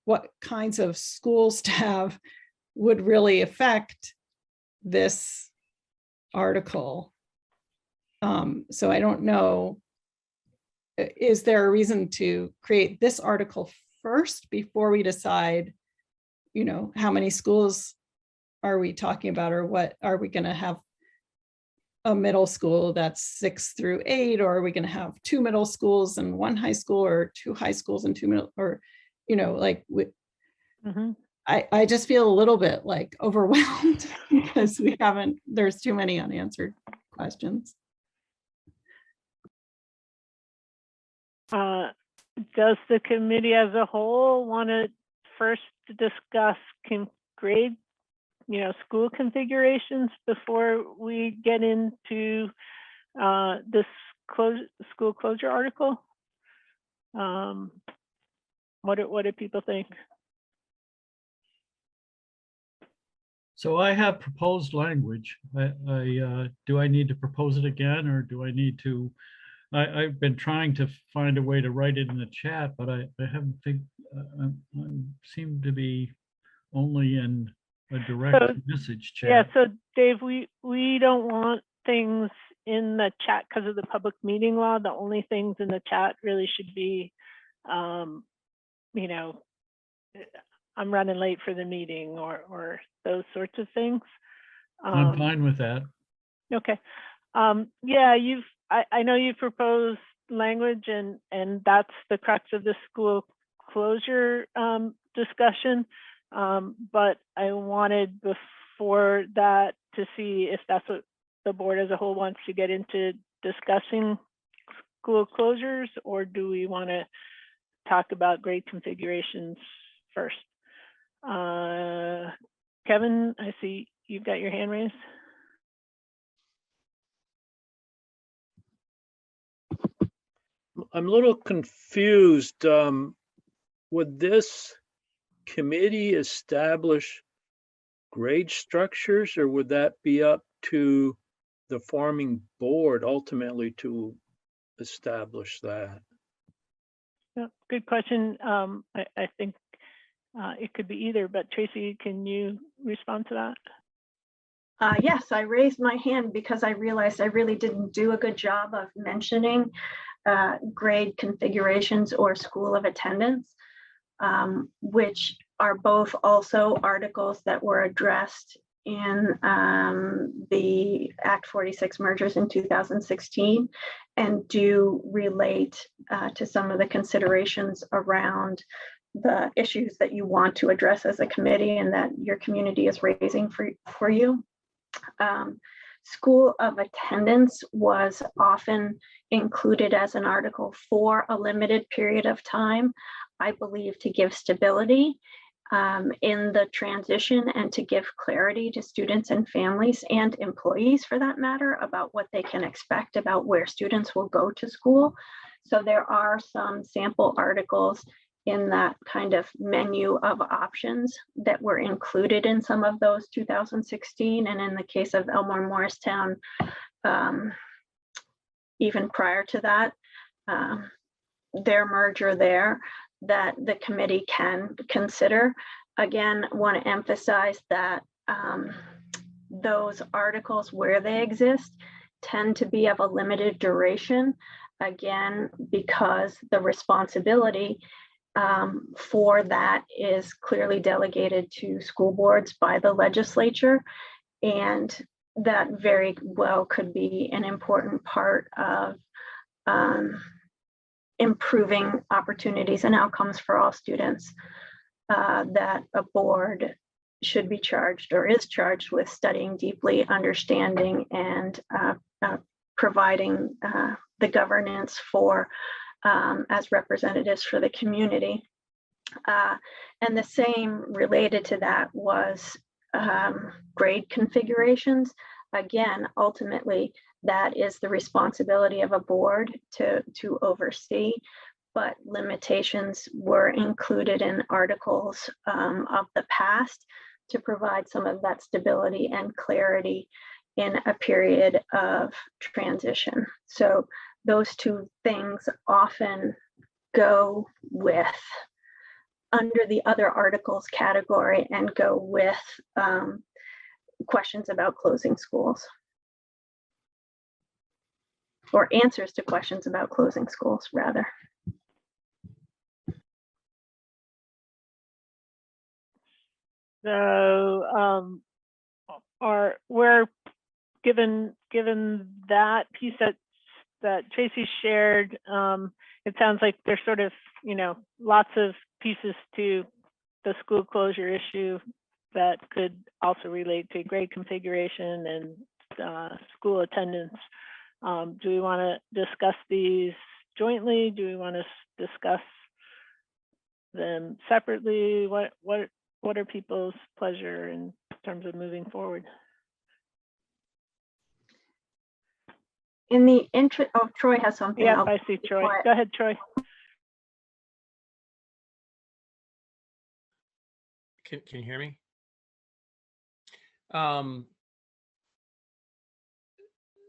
what kinds of schools to have would really affect this article. So I don't know, is there a reason to create this article first before we decide, you know, how many schools are we talking about, or what are we going to have a middle school that's 6 through 8, or are we going to have 2 middle schools and 1 high school, or 2 high schools and 2 middle, or, you know, like I just feel a little bit like overwhelmed because there's too many unanswered questions. Does the committee as a whole want to first discuss grade, school configurations before we get into this school closure article? What do people think? So I have proposed language. Do I need to propose it again, or do I need to? I've been trying to find a way to write it in the chat, but I haven't think I seem to be only in a direct message chat. Yeah, so Dave, we don't want things in the chat because of the public meeting law. The only things in the chat really should be, I'm running late for the meeting or those sorts of things. I'm fine with that. Okay. Yeah, I know you proposed language, and that's the crux of the school closure discussion. But I wanted before that to see if that's what the board as a whole wants to get into discussing school closures, or do we want to talk about grade configurations first? Kevin, I see you've got your hand raised. I'm a little confused. Would this committee establish grade structures, or would that be up to the forming board ultimately to establish that? Yeah, good question. I think it could be either, but Tracy, can you respond to that? Yes, I raised my hand because I realized I really didn't do a good job of mentioning grade configurations or school of attendance, which are both also articles that were addressed in the Act 46 mergers in 2016 and do relate to some of the considerations around the issues that you want to address as a committee and that your community is raising for you. School of attendance was often included as an article for a limited period of time, I believe, to give stability in the transition and to give clarity to students and families and employees, for that matter, about what they can expect about where students will go to school. So there are some sample articles in that kind of menu of options that were included in some of those 2016, and in the case of Elmore Morristown, even prior to that, their merger there, that the committee can consider. Again, want to emphasize that those articles where they exist tend to be of a limited duration, again, because the responsibility for that is clearly delegated to school boards by the legislature, and that very well could be an important part of improving opportunities and outcomes for all students, that a board should be charged or is charged with studying deeply, understanding, and providing the governance for as representatives for the community. And the same related to that was grade configurations. Again, ultimately, that is the responsibility of a board to oversee, but limitations were included in articles of the past to provide some of that stability and clarity in a period of transition. So those two things often go with under the other articles category and go with questions about closing schools, or answers to questions about closing schools, rather. So we're given that piece that Tracy shared, it sounds like there's sort of, lots of pieces to the school closure issue that could also relate to grade configuration and school attendance. Do we want to discuss these jointly? Do we want to discuss them separately? What are people's pleasure in terms of moving forward? In the interest, oh, Troy has something. Yeah, I see Troy. Go ahead, Troy. Can you hear me?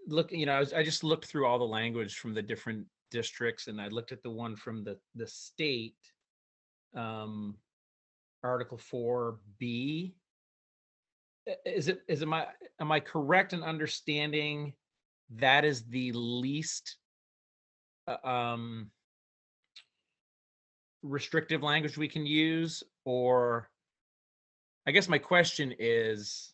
Look, I just looked through all the language from the different districts, and I looked at the one from the state, Article 4B. Am I correct in understanding that is the least restrictive language we can use? Or I guess my question is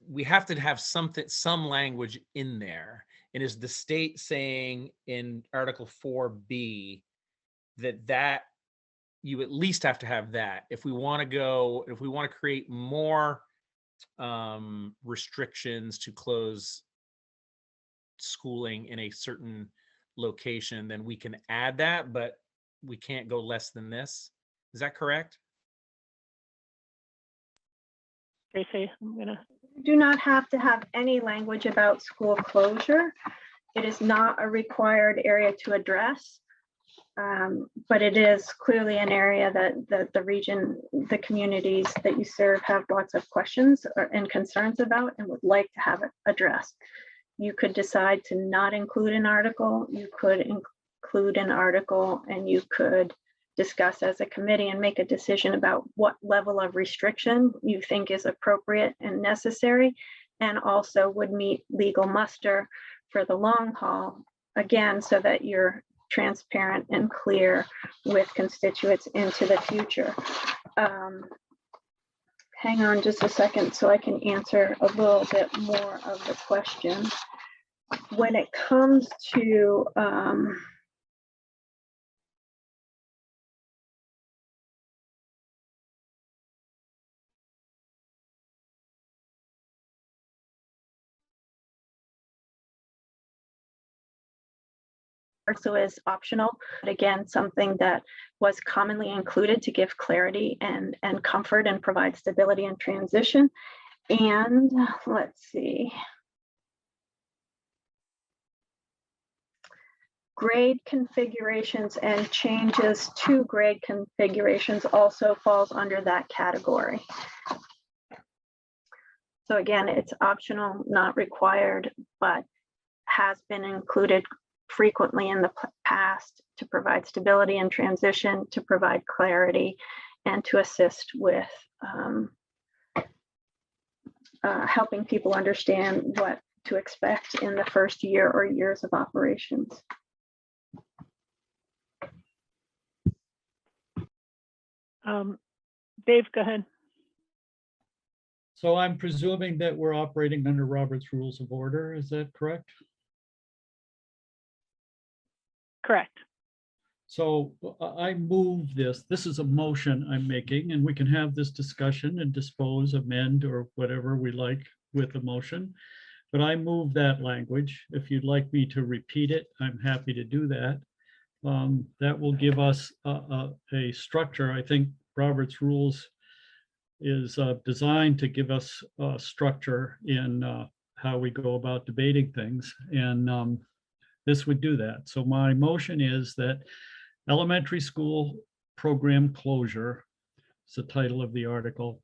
we have to have some language in there, and is the state saying in Article 4B that you at least have to have that if we want to create more restrictions to close schooling in a certain location, then we can add that, but we can't go less than this. Is that correct? Tracy, I'm gonna. You do not have to have any language about school closure It is not a required area to address, but it is clearly an area that the region, the communities that you serve have lots of questions and concerns about and would like to have it addressed. You could decide to not include an article, you could include an article, and you could discuss as a committee and make a decision about what level of restriction you think is appropriate and necessary, and also would meet legal muster for the long haul, again, so that you're transparent and clear with constituents into the future. Hang on just a second so I can answer a little bit more of the question. When it comes to also is optional, but again, something that was commonly included to give clarity and comfort and provide stability and transition. And let's see. Grade configurations and changes to grade configurations also falls under that category. So again, it's optional, not required, but has been included frequently in the past to provide stability and transition, to provide clarity, and to assist with helping people understand what to expect in the first year or years of operations. Dave, go ahead. So I'm presuming that we're operating under Robert's Rules of Order. Is that correct? Correct. So I move this. This is a motion I'm making, and we can have this discussion and dispose, amend, or whatever we like with the motion. But I move that language. If you'd like me to repeat it, I'm happy to do that. That will give us a structure. I think Robert's Rules is designed to give us structure in how we go about debating things. And this would do that. So my motion is that elementary school program closure, is the title of the article,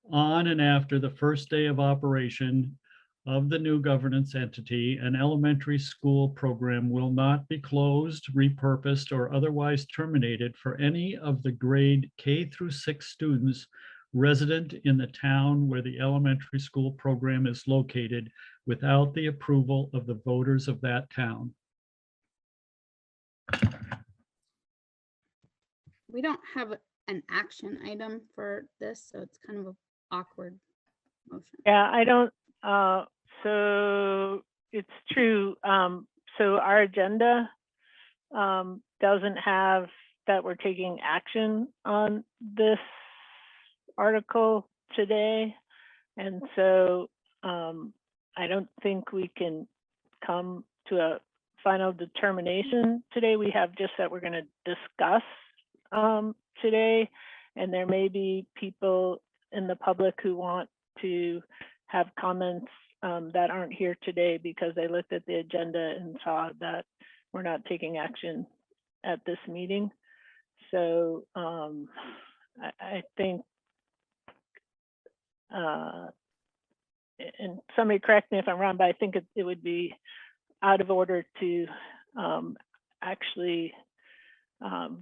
on and after the first day of operation of the new governance entity, an elementary school program will not be closed, repurposed, or otherwise terminated for any of the grade K through 6 students resident in the town where the elementary school program is located without the approval of the voters of that town. We don't have an action item for this, so it's kind of an awkward motion. Yeah, I don't, so it's true. So our agenda doesn't have that we're taking action on this article today. And so I don't think we can come to a final determination today. We have just that we're going to discuss today, and there may be people in the public who want to have comments that aren't here today because they looked at the agenda and saw that we're not taking action at this meeting. So I think, and somebody correct me if I'm wrong, but I think it would be out of order to actually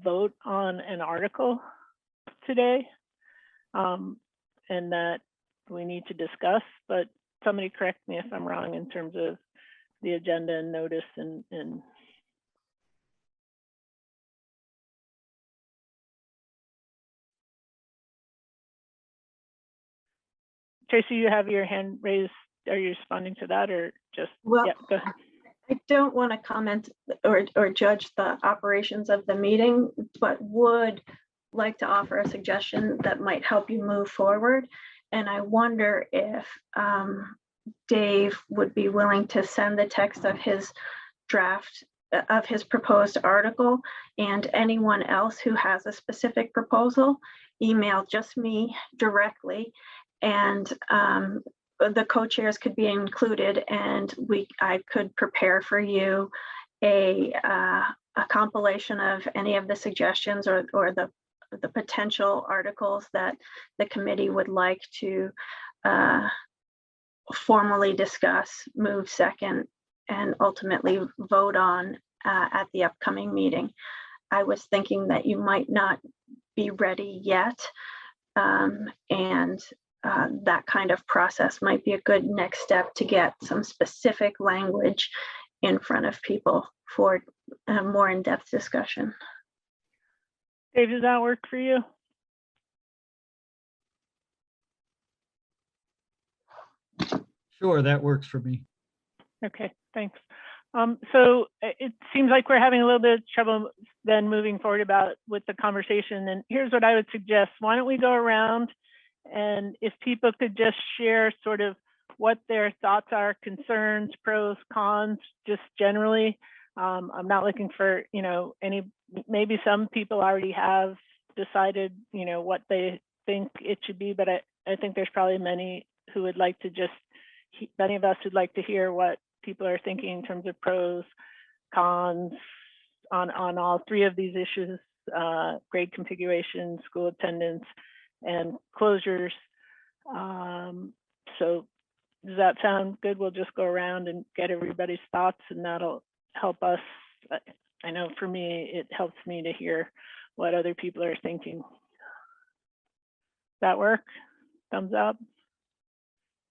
vote on an article today, and that we need to discuss, but somebody correct me if I'm wrong in terms of the agenda and notice and Tracy, you have your hand raised. Are you responding to that or just, well, yeah, go ahead. I don't want to comment or judge the operations of the meeting, but would like to offer a suggestion that might help you move forward. And I wonder if Dave would be willing to send the text of his draft of his proposed article, and anyone else who has a specific proposal, email just me directly, and the co-chairs could be included, and I could prepare for you a compilation of any of the suggestions or the potential articles that the committee would like to formally discuss, move second, and ultimately vote on at the upcoming meeting. I was thinking that you might not be ready yet, and that kind of process might be a good next step to get some specific language in front of people for a more in-depth discussion. Dave, does that work for you? Sure, that works for me. Okay, thanks. So it seems like we're having a little bit of trouble then moving forward with the conversation. And here's what I would suggest. Why don't we go around, and if people could just share sort of what their thoughts are, concerns, pros, cons, just generally. I'm not looking for, maybe some people already have decided, what they think it should be, but I think there's probably many who would like to many of us would like to hear what people are thinking in terms of pros, cons on all three of these issues, grade configuration, school attendance, and closures. So does that sound good? We'll just go around and get everybody's thoughts, and that'll help us. I know for me, it helps me to hear what other people are thinking. Does that work? Thumbs up?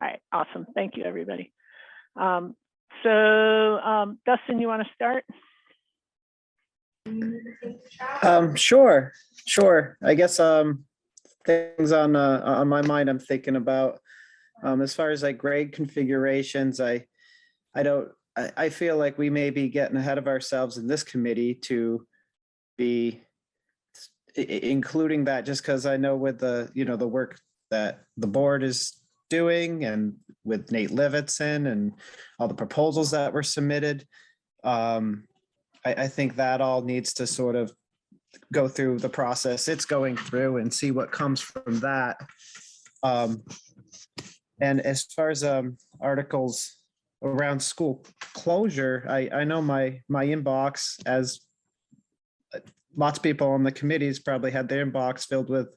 All right, awesome. Thank you, everybody. So Dustin, you want to start? Sure. I guess things on my mind I'm thinking about as far as like grade configurations. I feel like we may be getting ahead of ourselves in this committee to be including that, just because I know with the the work that the board is doing and with Nate Levittson and all the proposals that were submitted. I think that all needs to sort of go through the process it's going through and see what comes from that. And as far as articles around school closure, I know my inbox, as lots of people on the committees probably had their inbox filled with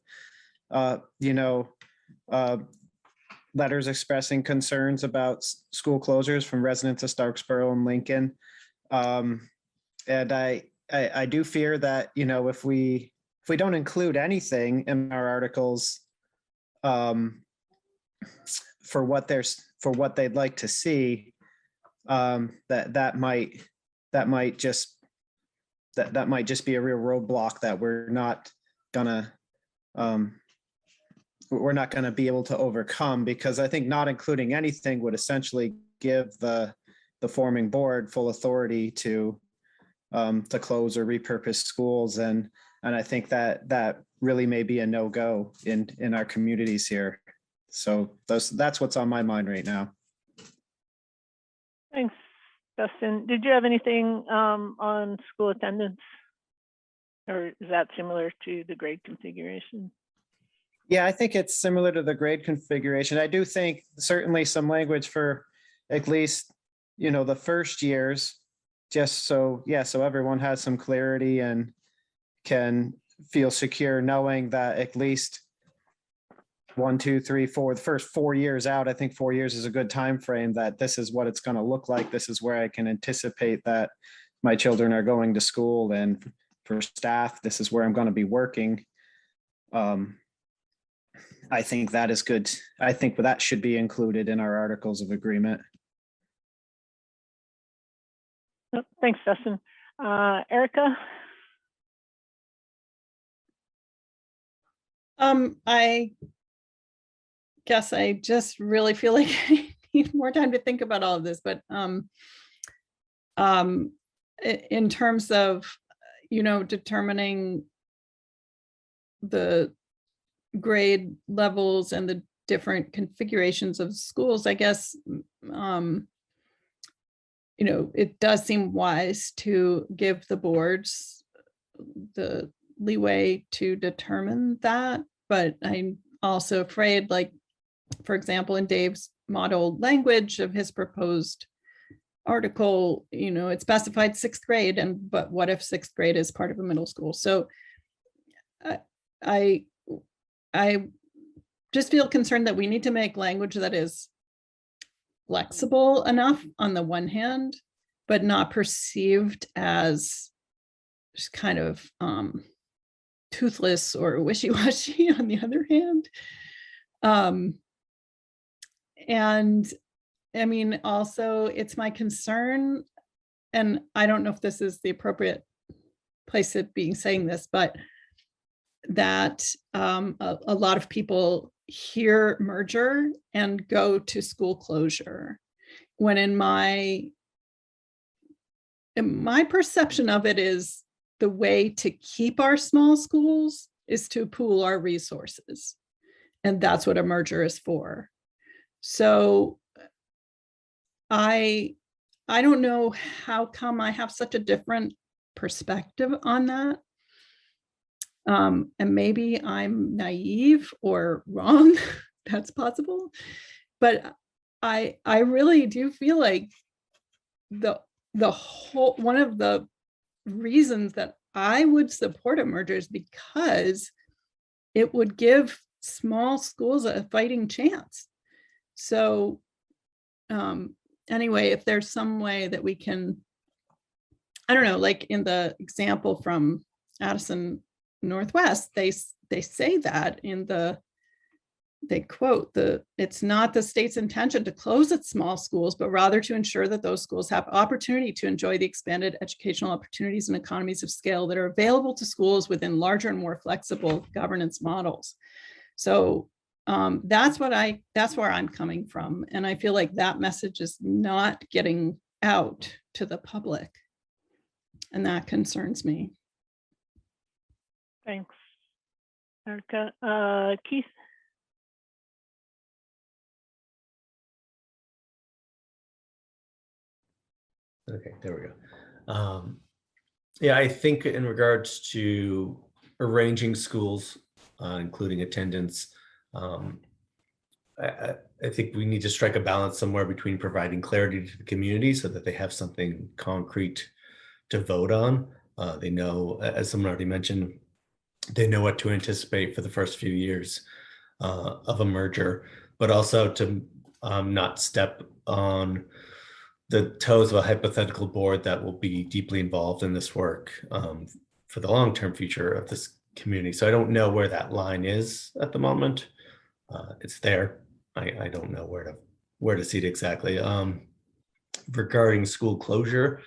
letters expressing concerns about school closures from residents of Starksboro and Lincoln. And I do fear that, if we don't include anything in our articles for what they'd like to see, that might just be a real roadblock that we're not gonna be able to overcome, because I think not including anything would essentially give the forming board full authority to close or repurpose schools, and I think that really may be a no-go in our communities here. So that's what's on my mind right now. Thanks, Dustin. Did you have anything on school attendance, or is that similar to the grade configuration? Yeah, I think it's similar to the grade configuration. I do think certainly some language for at least, the first years, just so everyone has some clarity and can feel secure knowing that at least 1, 2, 3, 4, the first 4 years out, I think 4 years is a good time frame, that this is what it's going to look like. This is where I can anticipate that my children are going to school, and for staff, this is where I'm going to be working. I think that is good. I think that should be included in our articles of agreement. Thanks, Dustin. Erica? I guess I just really feel like I need more time to think about all of this, but in terms of, determining the grade levels and the different configurations of schools, I guess, it does seem wise to give the boards the leeway to determine that, but I'm also afraid, like for example, in Dave's model language of his proposed article, you know, it specified 6th grade, but what if 6th grade is part of a middle school? So I just feel concerned that we need to make language that is flexible enough on the one hand, but not perceived as just kind of toothless or wishy-washy on the other hand. And I mean, also, it's my concern, and I don't know if this is the appropriate place of saying this, but that a lot of people hear merger and go to school closure, when in my perception of it is the way to keep our small schools is to pool our resources. And that's what a merger is for. So I don't know how come I have such a different perspective on that. And maybe I'm naive or wrong. That's possible. But I really do feel like the whole, one of the reasons that I would support a merger is because it would give small schools a fighting chance. So anyway, if there's some way that we can, I don't know, like in the example from Addison Northwest, they say that in they quote, it's not the state's intention to close its small schools, but rather to ensure that those schools have opportunity to enjoy the expanded educational opportunities and economies of scale that are available to schools within larger and more flexible governance models. So that's where I'm coming from. And I feel like that message is not getting out to the public. And that concerns me. Thanks, Erica. Keith? Okay, there we go. Yeah, I think in regards to arranging schools, including attendance, I think we need to strike a balance somewhere between providing clarity to the community so that they have something concrete to vote on. They know, as someone already mentioned, they know what to anticipate for the first few years of a merger, but also to not step on the toes of a hypothetical board that will be deeply involved in this work for the long-term future of this community. So I don't know where that line is at the moment. It's there. I don't know where to see it exactly. Regarding school closure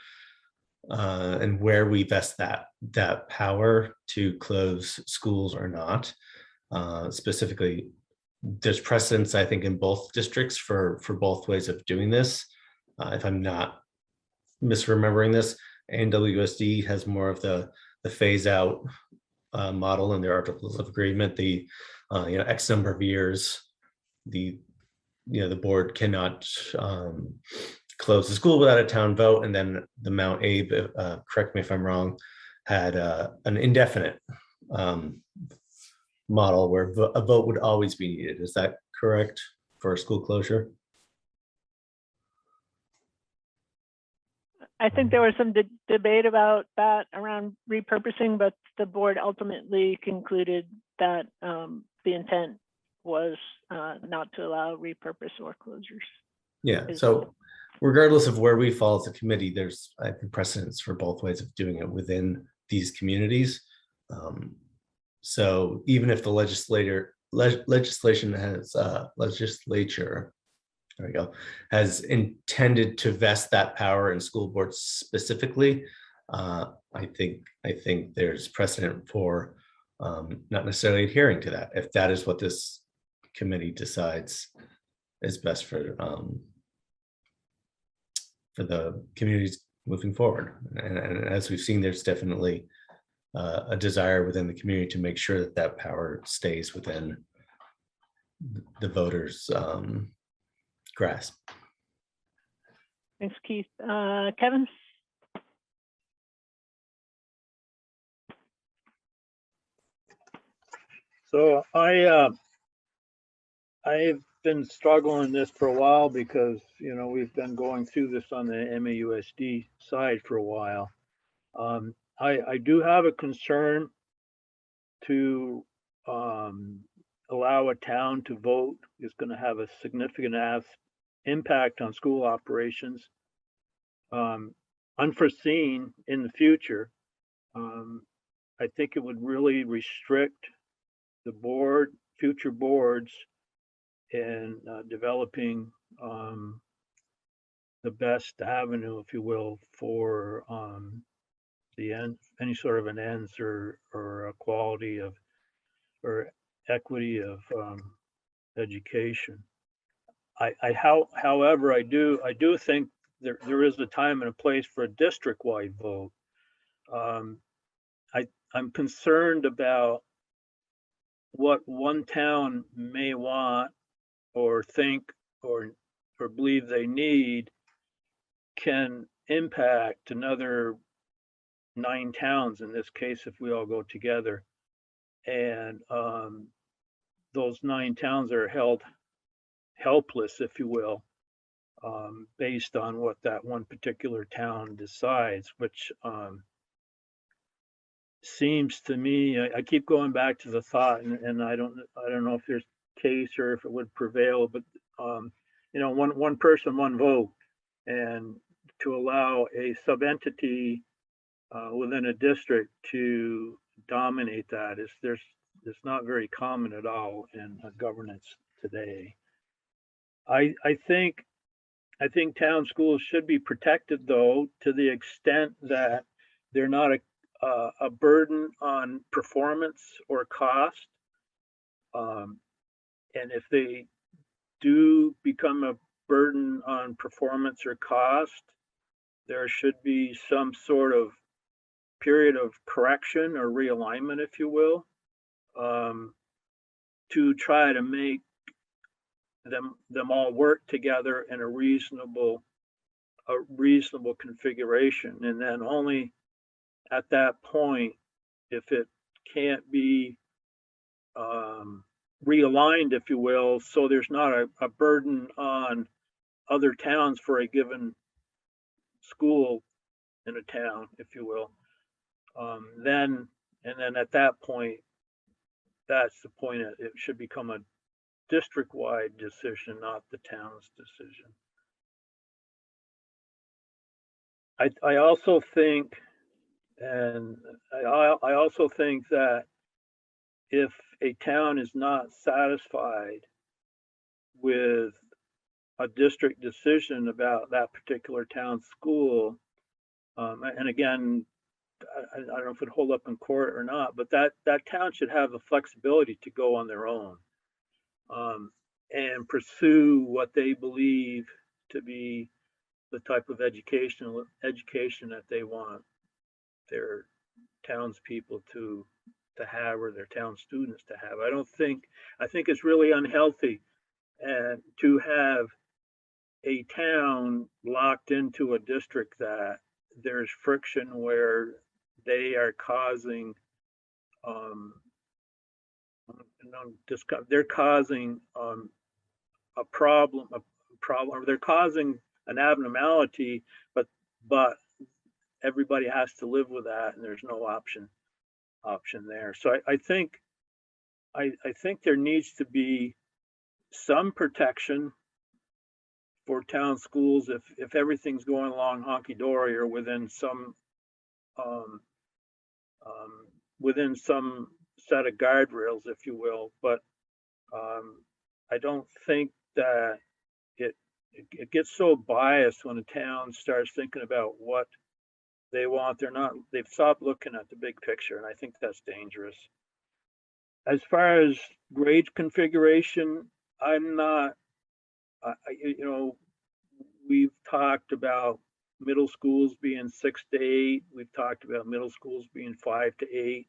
and where we vest that power to close schools or not, specifically, there's precedence, I think, in both districts for both ways of doing this. If I'm not misremembering this, ANWSD has more of the phase out model in their articles of agreement. The X number of years, the board cannot close the school without a town vote, and then the Mount Abe, correct me if I'm wrong, had an indefinite model where a vote would always be needed. Is that correct for a school closure? I think there was some debate about that around repurposing, but the board ultimately concluded that the intent was not to allow repurpose or closures. Yeah, so regardless of where we fall as a committee, there's, I think, precedence for both ways of doing it within these communities. So even if the legislature there we go, has intended to vest that power in school boards specifically, I think there's precedent for not necessarily adhering to that, if that is what this committee decides is best for the communities moving forward. And as we've seen, there's definitely a desire within the community to make sure that that power stays within the voters' grasp. Thanks, Keith. Kevin? So I been struggling this for a while because, you know, we've been going through this on the MAUSD side for a while. I do have a concern to allow a town to vote is going to have a significant impact on school operations, unforeseen in the future. I think it would really restrict the future boards in developing the best avenue, if you will, for any sort of an ends or a quality of or equity of education. However, I do think there is a time and a place for a district-wide vote. I'm concerned about what one town may want or think or believe they need can impact another 9 towns in this case if we all go together. And those 9 towns are held helpless, if you will, based on what that one particular town decides, which seems to me, I keep going back to the thought, and I don't know if there's case or if it would prevail, but you know, one person, one vote, and to allow a sub-entity within a district to dominate that it's not very common at all in governance today. I think town schools should be protected, though, to the extent that they're not a burden on performance or cost. And if they do become a burden on performance or cost, there should be some sort of period of correction or realignment, if you will, to try to make them all work together in a reasonable configuration. And then only at that point, if it can't be realigned, if you will, so there's not a burden on other towns for a given school in a town, if you will, then at that point, that's the point. It should become a district-wide decision, not the town's decision. I also think, and I also think that if a town is not satisfied with a district decision about that particular town's school, and again, I don't know if it hold up in court or not, but that town should have the flexibility to go on their own and pursue what they believe to be the type of education that they want their townspeople to have, or their town students to have. I think it's really unhealthy to have a town locked into a district that there's friction where they are causing they're causing a problem, or they're causing an abnormality, but everybody has to live with that, and there's no option there. So I think there needs to be some protection for town schools if everything's going along honky-dory or within some set of guardrails, if you will. But I don't think that it gets so biased when a town starts thinking about what they want. They've stopped looking at the big picture, and I think that's dangerous. As far as grade configuration, I'm not, you know, we've talked about middle schools being 6 to 8. We've talked about middle schools being 5 to 8.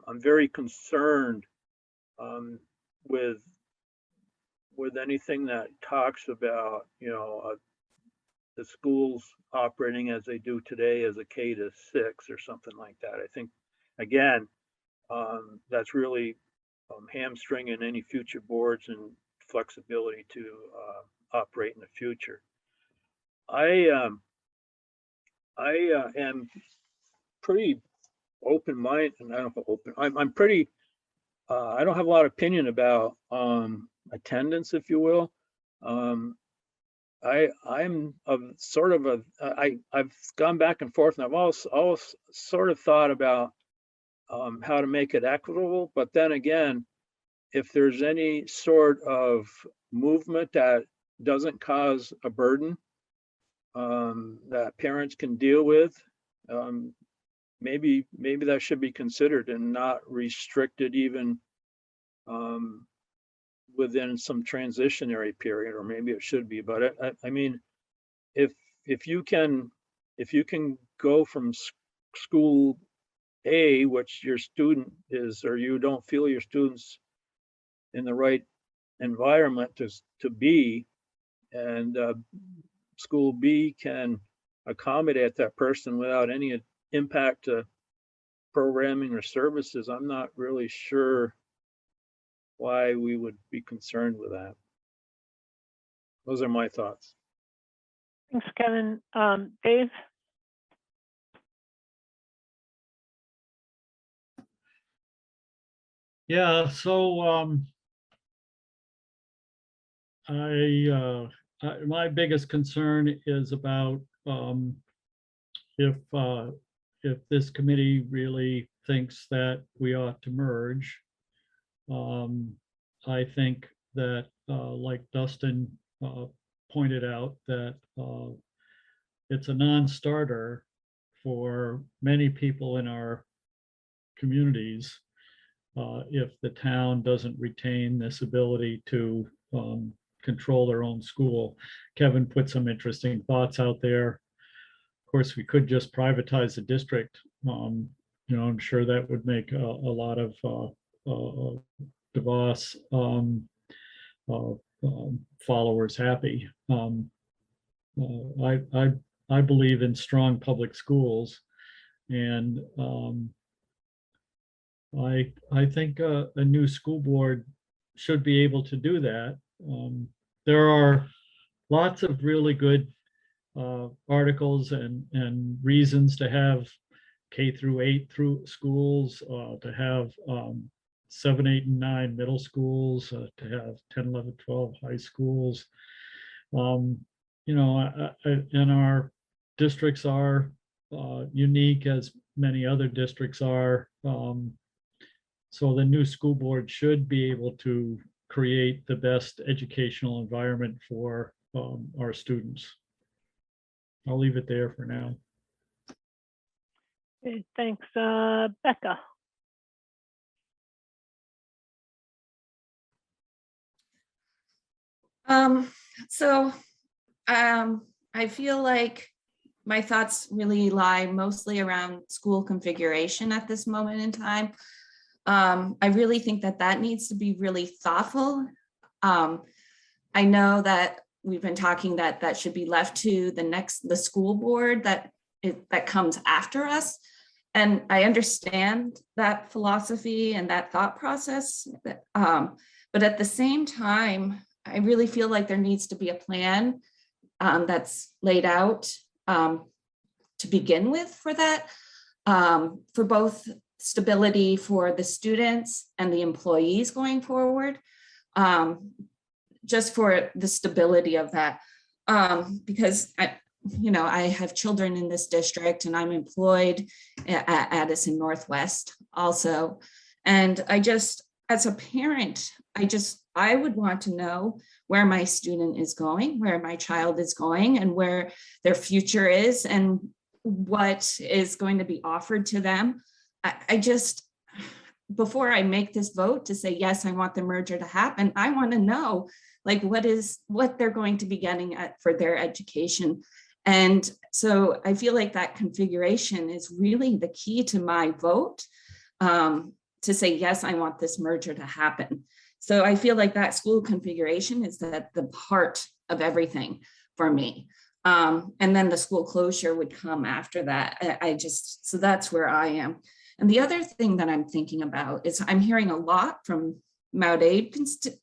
I'm very concerned with anything that talks about, you know, the schools operating as they do today as a K to 6 or something like that. I think, again, that's really hamstringing any future boards and flexibility to operate in the future. I am pretty open-minded, and I don't know, open. I'm pretty. I don't have a lot of opinion about attendance, if you will. I'm of sort of a. I've gone back and forth, and I've also sort of thought about how to make it equitable. But then again, if there's any sort of movement that doesn't cause a burden that parents can deal with, maybe that should be considered and not restricted even within some transitionary period, or maybe it should be. But I mean, if you can go from school A, which your student is, or you don't feel your student's in the right environment to B, and school B can accommodate that person without any impact to programming or services, I'm not really sure why we would be concerned with that. Those are my thoughts. Thanks, Kevin. Dave? Yeah, so my biggest concern is about if this committee really thinks that we ought to merge. I think that, like Dustin pointed out, that it's a non-starter for many people in our communities if the town doesn't retain this ability to control their own school. Kevin put some interesting thoughts out there. Of course, we could just privatize the district. You know, I'm sure that would make a lot of DeVos followers happy. I believe in strong public schools, and I think a new school board should be able to do that. There are lots of really good articles and reasons to have K-8 through schools, to have 7, 8, and 9 middle schools, to have 10, 11, 12 high schools. You know, and our districts are unique, as many other districts are. So the new school board should be able to create the best educational environment for our students. I'll leave it there for now. Okay, thanks. Becca? I feel like my thoughts really lie mostly around school configuration at this moment in time. I really think that needs to be really thoughtful. I know that we've been talking that should be left to the school board that comes after us. And I understand that philosophy and that thought process. But at the same time, I really feel like there needs to be a plan that's laid out to begin with for that, for both stability for the students and the employees going forward, just for the stability of that. Because I have children in this district, and I'm employed at Addison Northwest also. And as a parent, I would want to know where my student is going, where my child is going, and where their future is, and what is going to be offered to them. Before I make this vote to say, yes, I want the merger to happen, I want to know what they're going to be getting for their education. And so I feel like that configuration is really the key to my vote, to say, yes, I want this merger to happen. So I feel like that school configuration is the heart of everything for me. And then the school closure would come after that. So that's where I am. And the other thing that I'm thinking about is I'm hearing a lot from the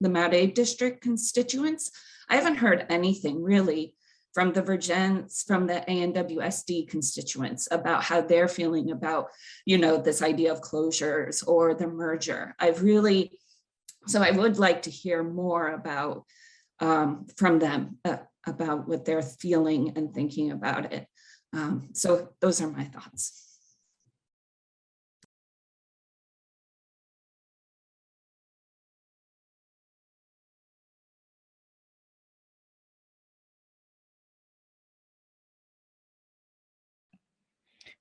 MAUSD district constituents. I haven't heard anything really from the Virgins, from the ANWSD constituents about how they're feeling about, this idea of closures or the merger. So I would like to hear more about from them about what they're feeling and thinking about it. So those are my thoughts.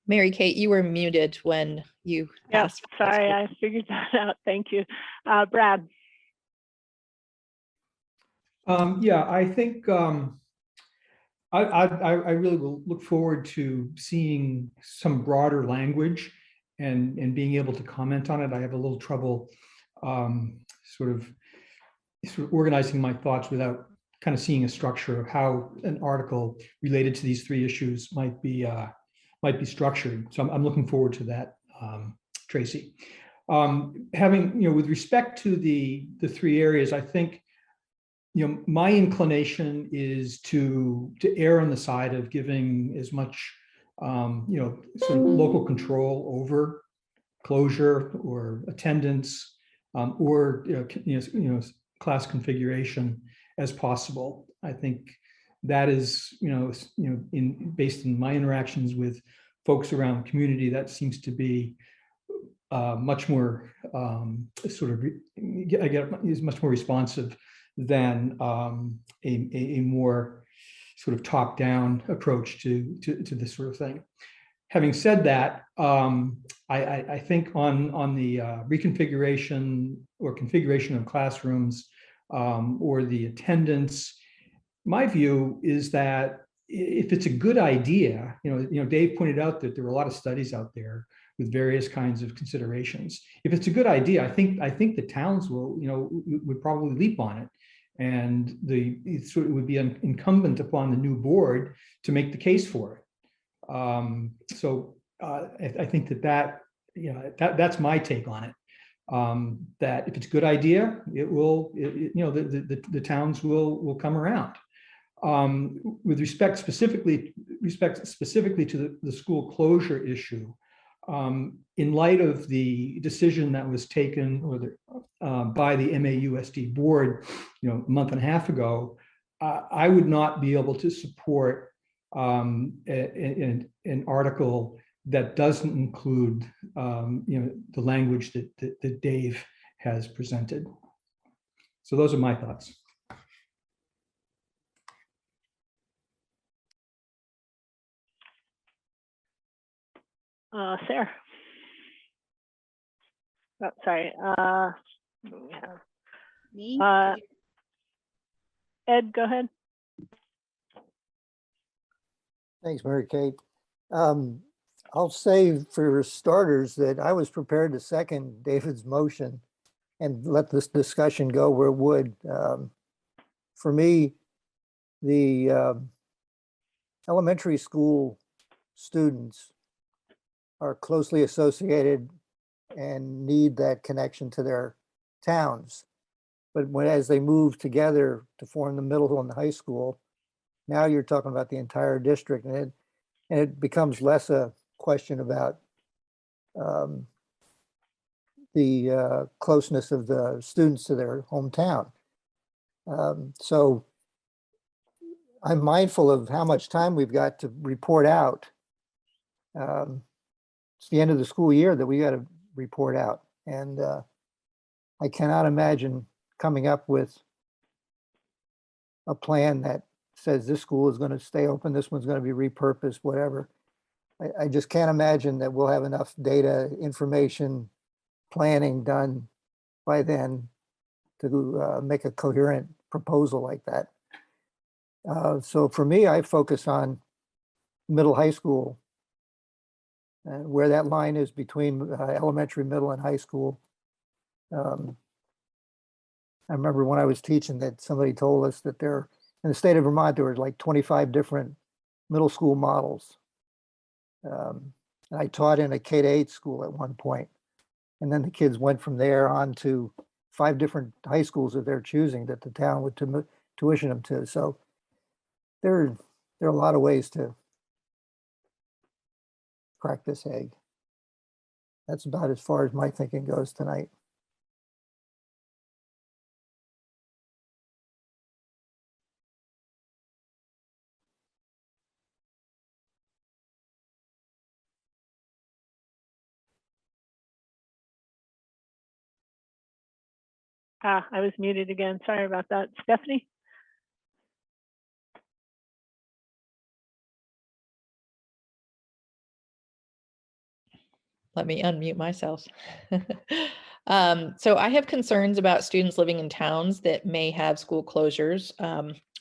Mary Kate, you were muted when you asked. Sorry, I figured that out. Thank you. Brad. Yeah, I think I really will look forward to seeing some broader language and being able to comment on it. I have a little trouble sort of organizing my thoughts without kind of seeing a structure of how an article related to these three issues might be structured. So I'm looking forward to that, Tracy. With respect to the three areas, I think my inclination is to err on the side of giving as much sort of local control over closure or attendance or class configuration as possible. I think that is based on my interactions with folks around the community, that seems to be much more is much more responsive than a more sort of top-down approach to this sort of thing. Having said that, I think on the reconfiguration or configuration of classrooms or the attendance, my view is that if it's a good idea, Dave pointed out that there are a lot of studies out there with various kinds of considerations. If it's a good idea, I think the towns would probably leap on it, and it would be incumbent upon the new board to make the case for it. So I think that's my take on it. That if it's a good idea, it will, the towns will come around. With respect specifically to the school closure issue, in light of the decision that was taken by the MAUSD board, a month and a half ago, I would not be able to support an article that doesn't include the language that Dave has presented. So those are my thoughts. Sarah. Oh, sorry. Me? Ed, go ahead. Thanks, Mary Kate. I'll say for starters that I was prepared to second David's motion and let this discussion go where it would. For me, the elementary school students are closely associated and need that connection to their towns. But as they move together to form the middle and the high school, now you're talking about the entire district, and it becomes less a question about the closeness of the students to their hometown. So I'm mindful of how much time we've got to report out. It's the end of the school year that we got to report out. And I cannot imagine coming up with a plan that says this school is going to stay open, this one's going to be repurposed, whatever. I just can't imagine that we'll have enough data, information, planning done by then to make a coherent proposal like that. So for me, I focus on middle high school and where that line is between elementary, middle, and high school. I remember when I was teaching that somebody told us that there, in the state of Vermont, there were like 25 different middle school models. And I taught in a K-8 school at one point. And then the kids went from there on to 5 different high schools that they're choosing that the town would tuition them to. So there are a lot of ways to crack this egg. That's about as far as my thinking goes tonight. I was muted again. Sorry about that. Stephanie? Let me unmute myself. So I have concerns about students living in towns that may have school closures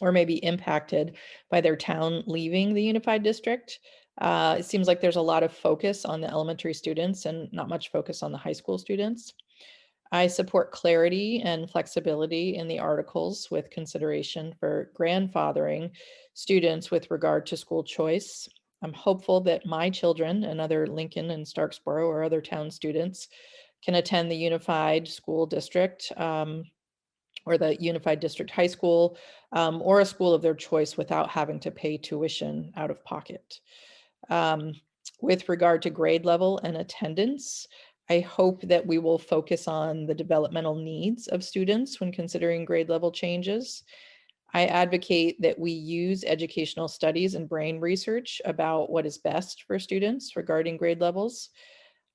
or may be impacted by their town leaving the unified district. It seems like there's a lot of focus on the elementary students and not much focus on the high school students. I support clarity and flexibility in the articles with consideration for grandfathering students with regard to school choice. I'm hopeful that my children and other Lincoln and Starksboro or other town students can attend the unified school district or the unified district high school or a school of their choice without having to pay tuition out of pocket. With regard to grade level and attendance, I hope that we will focus on the developmental needs of students when considering grade level changes. I advocate that we use educational studies and brain research about what is best for students regarding grade levels.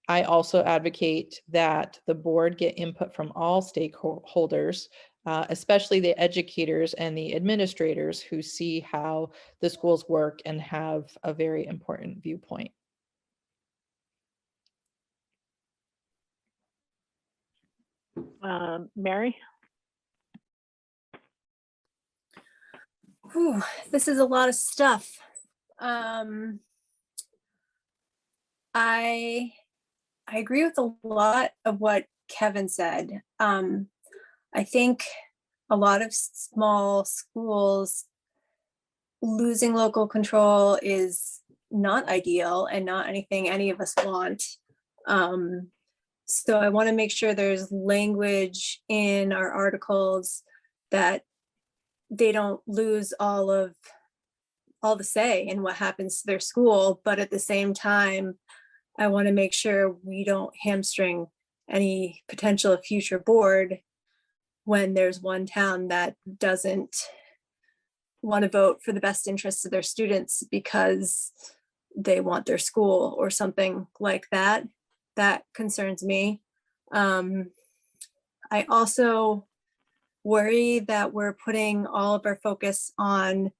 I also advocate that the board get input from all stakeholders, especially the educators and the administrators who see how the schools work and have a very important viewpoint. Mary? Whew, this is a lot of stuff. I agree with a lot of what Kevin said. I think a lot of small schools losing local control is not ideal and not anything any of us want. So I want to make sure there's language in our articles that they don't lose all the say in what happens to their school, but at the same time, I want to make sure we don't hamstring any potential future board when there's one town that doesn't want to vote for the best interests of their students because they want their school or something like that. That concerns me. I also worry that we're putting all of our focus on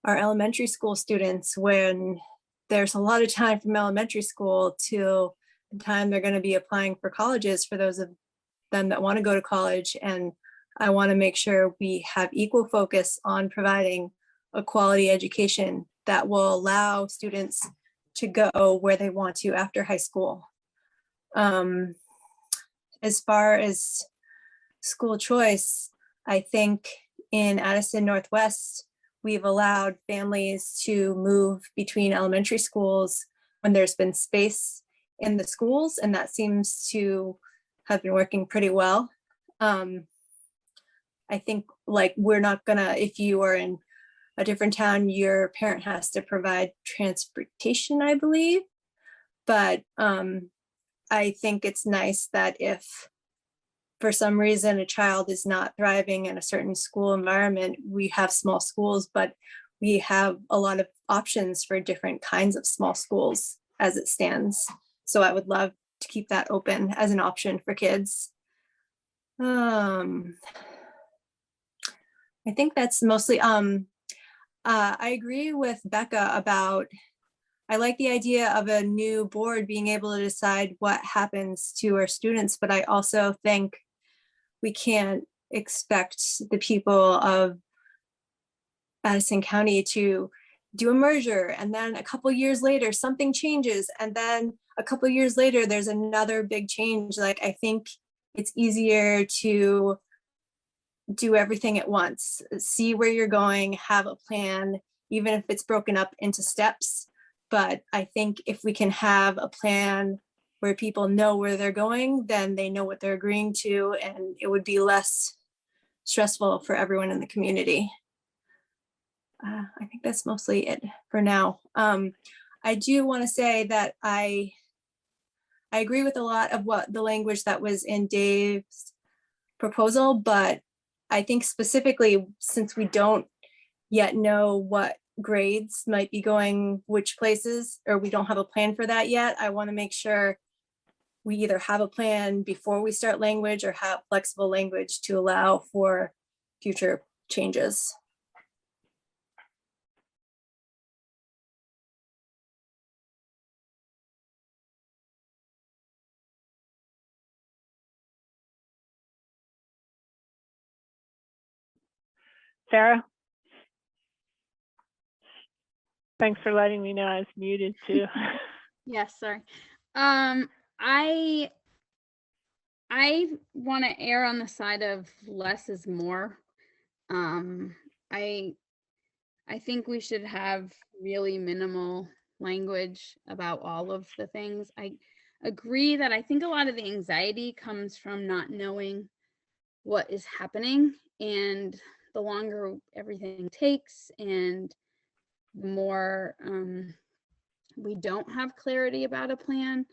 our elementary school students when there's a lot of time from elementary school till the time they're going to be applying for colleges for those of them that want to go to college. And I want to make sure we have equal focus on providing a quality education that will allow students to go where they want to after high school. As far as school choice, I think in Addison Northwest, we've allowed families to move between elementary schools when there's been space in the schools, and that seems to have been working pretty well. I think like we're not gonna, if you are in a different town, your parent has to provide transportation, I believe. But I think it's nice that if for some reason a child is not thriving in a certain school environment, we have small schools, but we have a lot of options for different kinds of small schools as it stands. So I would love to keep that open as an option for kids. I think that's mostly, I agree with Becca about, I like the idea of a new board being able to decide what happens to our students, but I also think we can't expect the people of Addison County to do a merger and then a couple years later something changes and then a couple years later there's another big change. Like I think it's easier to do everything at once, see where you're going, have a plan, even if it's broken up into steps. But I think if we can have a plan where people know where they're going, then they know what they're agreeing to, and it would be less stressful for everyone in the community. I think that's mostly it for now. I do want to say that I agree with a lot of what the language that was in Dave's proposal, but I think specifically, since we don't yet know what grades might be going which places, or we don't have a plan for that yet, I want to make sure we either have a plan before we start language or have flexible language to allow for future changes. Sarah? Thanks for letting me know I was muted too. Yes, sorry. I want to err on the side of less is more. I think we should have really minimal language about all of the things. I agree that I think a lot of the anxiety comes from not knowing what is happening, and the longer everything takes and the more we don't have clarity about a plan,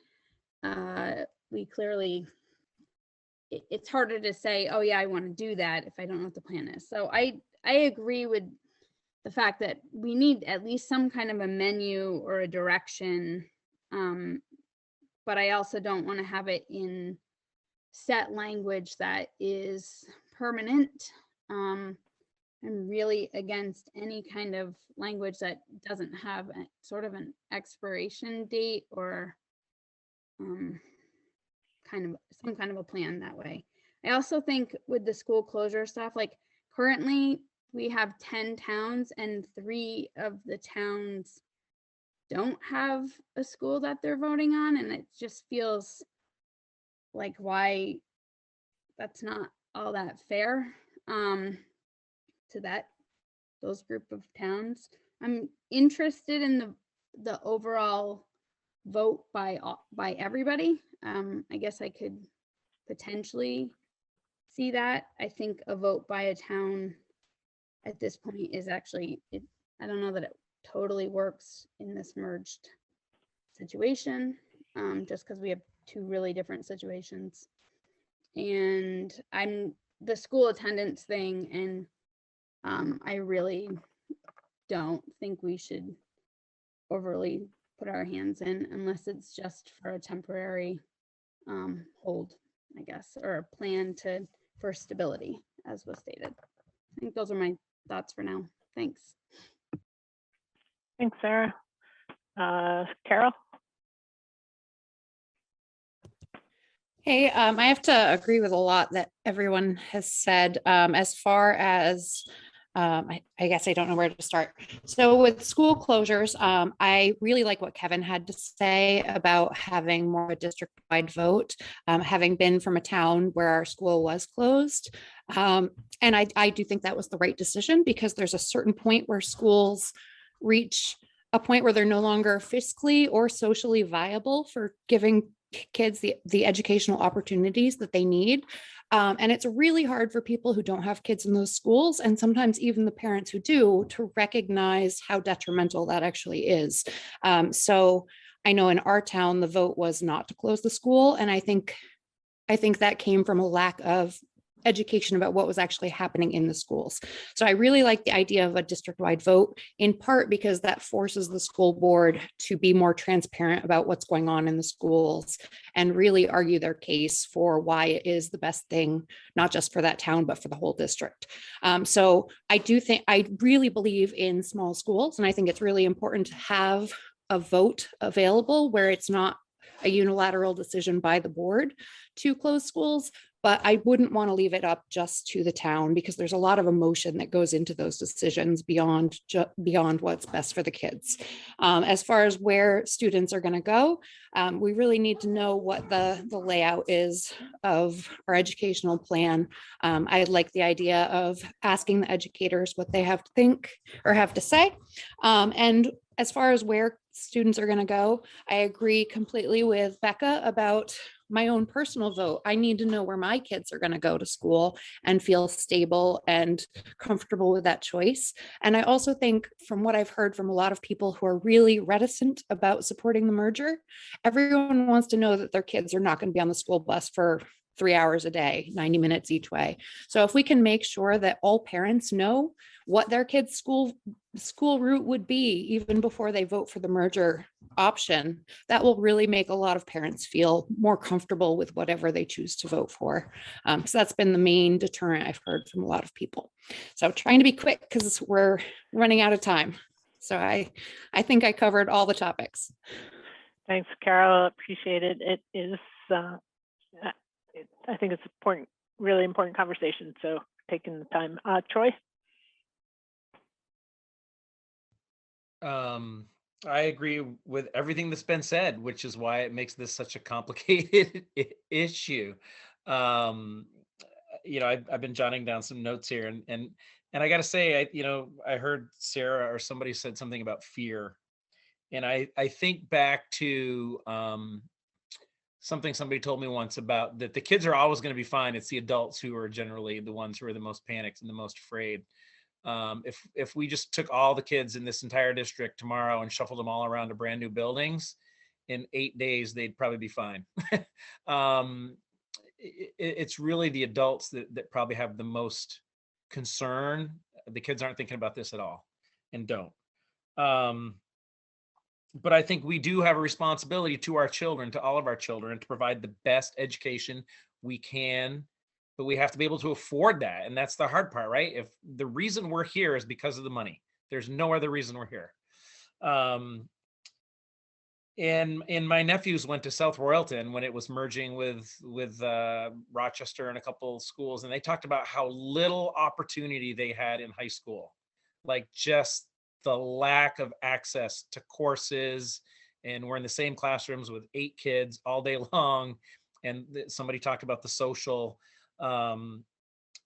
we clearly, it's harder to say, oh yeah, I want to do that if I don't know what the plan is. So I agree with the fact that we need at least some kind of a menu or a direction, but I also don't want to have it in set language that is permanent. I'm really against any kind of language that doesn't have a, sort of an expiration date or some kind of a plan that way. I also think with the school closure stuff, like currently we have 10 towns and 3 of the towns don't have a school that they're voting on, and it just feels like why that's not all that fair to those group of towns. I'm interested in the overall vote by everybody. I guess I could potentially see that. I think a vote by a town at this point is actually, I don't know that it totally works in this merged situation, just because we have 2 really different situations. And I'm the school attendance thing, and I really don't think we should overly put our hands in unless it's just for a temporary hold, I guess, or a plan for stability, as was stated. I think those are my thoughts for now. Thanks. Thanks, Sarah. Carol? Hey, I have to agree with a lot that everyone has said. As far as, I guess I don't know where to start. So with school closures, I really like what Kevin had to say about having more of a district-wide vote, having been from a town where our school was closed. And I do think that was the right decision, because there's a certain point where schools reach a point where they're no longer fiscally or socially viable for giving kids the educational opportunities that they need. And it's really hard for people who don't have kids in those schools, and sometimes even the parents who do, to recognize how detrimental that actually is. So I know in our town, the vote was not to close the school. And I think that came from a lack of education about what was actually happening in the schools. So I really like the idea of a district-wide vote, in part because that forces the school board to be more transparent about what's going on in the schools and really argue their case for why it is the best thing, not just for that town, but for the whole district. So I really believe in small schools, and I think it's really important to have a vote available where it's not a unilateral decision by the board to close schools. But I wouldn't want to leave it up just to the town, because there's a lot of emotion that goes into those decisions beyond what's best for the kids. As far as where students are going to go, we really need to know what the layout is of our educational plan. I like the idea of asking the educators what they have to think or have to say. And as far as where students are going to go, I agree completely with Becca about my own personal vote. I need to know where my kids are going to go to school and feel stable and comfortable with that choice. And I also think, from what I've heard from a lot of people who are really reticent about supporting the merger, everyone wants to know that their kids are not going to be on the school bus for 3 hours a day, 90 minutes each way. So if we can make sure that all parents know what their kids' school route would be even before they vote for the merger option, that will really make a lot of parents feel more comfortable with whatever they choose to vote for. So that's been the main deterrent I've heard from a lot of people. So trying to be quick because we're running out of time. So I think I covered all the topics. Thanks, Carol. Appreciate it. It is, I think it's important, really important conversation. So taking the time. Troy? I agree with everything that's been said, which is why it makes this such a complicated issue. You know, I've been jotting down some notes here, and I got to say, I heard Sarah or somebody said something about fear, and I think back to something somebody told me once about that the kids are always going to be fine. It's the adults who are generally the ones who are the most panicked and the most afraid. If we just took all the kids in this entire district tomorrow and shuffled them all around to brand new buildings, in 8 days, they'd probably be fine. It's really the adults that probably have the most concern. The kids aren't thinking about this at all and don't. But I think we do have a responsibility to our children, to all of our children, to provide the best education we can, but we have to be able to afford that. And that's the hard part, right? If the reason we're here is because of the money, there's no other reason we're here. And my nephews went to South Royalton when it was merging with Rochester and a couple schools, and they talked about how little opportunity they had in high school, like just the lack of access to courses. And we're in the same classrooms with 8 kids all day long. And somebody talked about the social, and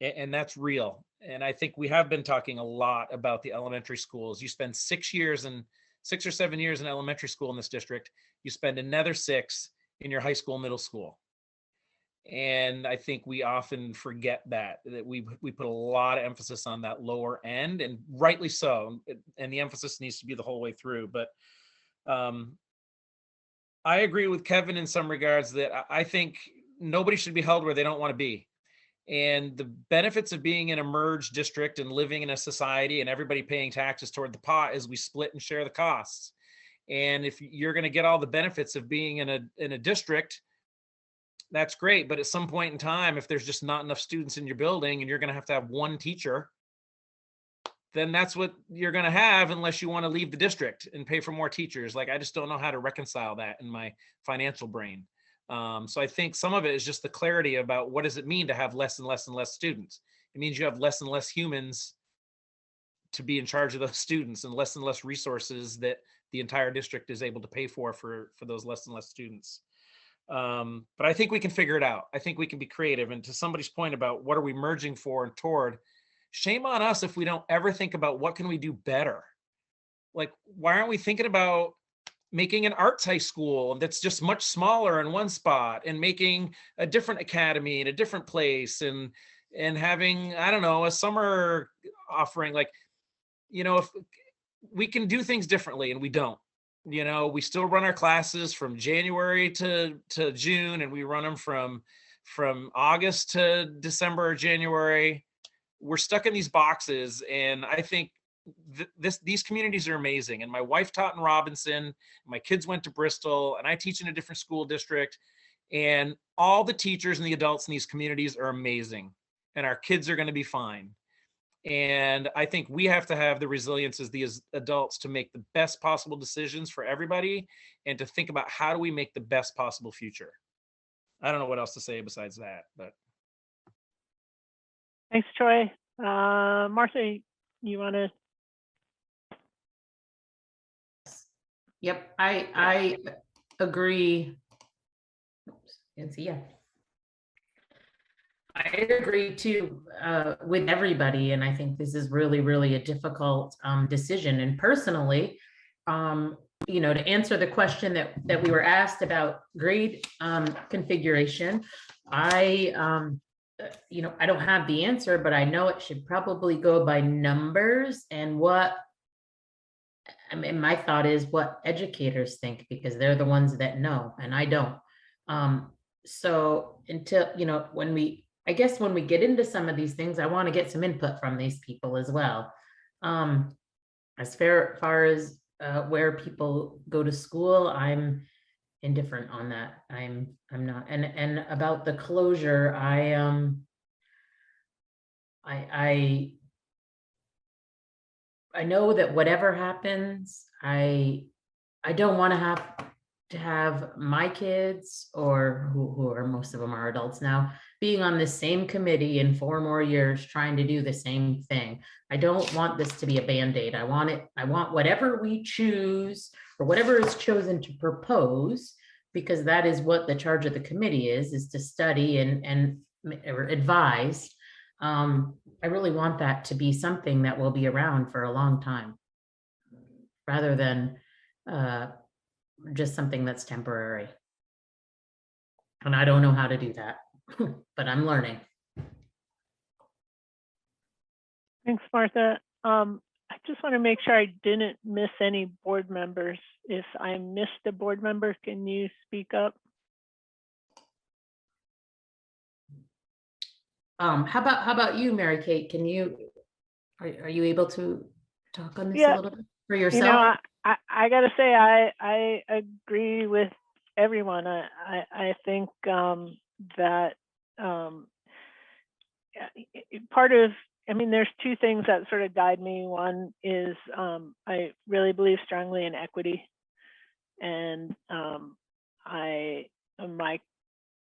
that's real. And I think we have been talking a lot about the elementary schools. You spend 6 or 7 years in elementary school in this district, you spend another 6 in your high school, middle school. And I think we often forget that we put a lot of emphasis on that lower end, and rightly so. And the emphasis needs to be the whole way through. But I agree with Kevin in some regards that I think nobody should be held where they don't want to be. And the benefits of being in a merged district and living in a society and everybody paying taxes toward the pot is we split and share the costs. And if you're going to get all the benefits of being in a district, that's great. But at some point in time, if there's just not enough students in your building and you're going to have one teacher, then that's what you're going to have, unless you want to leave the district and pay for more teachers. Like, I just don't know how to reconcile that in my financial brain. So I think some of it is just the clarity about what does it mean to have less and less and less students. It means you have less and less humans to be in charge of those students, and less resources that the entire district is able to pay for those less and less students. But I think we can figure it out. I think we can be creative. And to somebody's point about what are we merging for and toward, shame on us if we don't ever think about what can we do better. Like, why aren't we thinking about making an arts high school that's just much smaller in one spot, and making a different academy in a different place, and having, I don't know, a summer offering? Like, if we can do things differently, and we don't. We still run our classes from January to June, and we run them from August to December or January. We're stuck in these boxes, and I think these communities are amazing. And my wife taught in Robinson, my kids went to Bristol, and I teach in a different school district, and all the teachers and the adults in these communities are amazing, and our kids are going to be fine. And I think we have to have the resilience as the adults to make the best possible decisions for everybody, and to think about how do we make the best possible future. I don't know what else to say besides that, but. Thanks, Troy. Martha, you want to? Yep, I agree. Oops, can't see ya. I agree too with everybody, and I think this is really, really a difficult decision. And personally, you know, to answer the question that we were asked about grade configuration, you know, I don't have the answer, but I know it should probably go by numbers and I mean, my thought is what educators think, because they're the ones that know, and I don't. So until, you know, I guess when we get into some of these things, I want to get some input from these people as well. As far as where people go to school, I'm indifferent on that. I'm not. And about the closure, I know that whatever happens, I don't want to have my kids, or who are, most of them are adults now, being on the same committee in 4 more years trying to do the same thing. I don't want this to be a Band-Aid. I want whatever we choose, or whatever is chosen to propose, because that is what the charge of the committee is to study or advise. I really want that to be something that will be around for a long time, rather than just something that's temporary. And I don't know how to do that, but I'm learning. Thanks, Martha. I just want to make sure I didn't miss any board members. If I missed a board member, can you speak up? How about you, Mary Kate? Are you able to talk on this a little bit for yourself? You know, I gotta say, I agree with everyone. I think that part of, I mean, there's 2 things that sort of guide me. One is I really believe strongly in equity, and my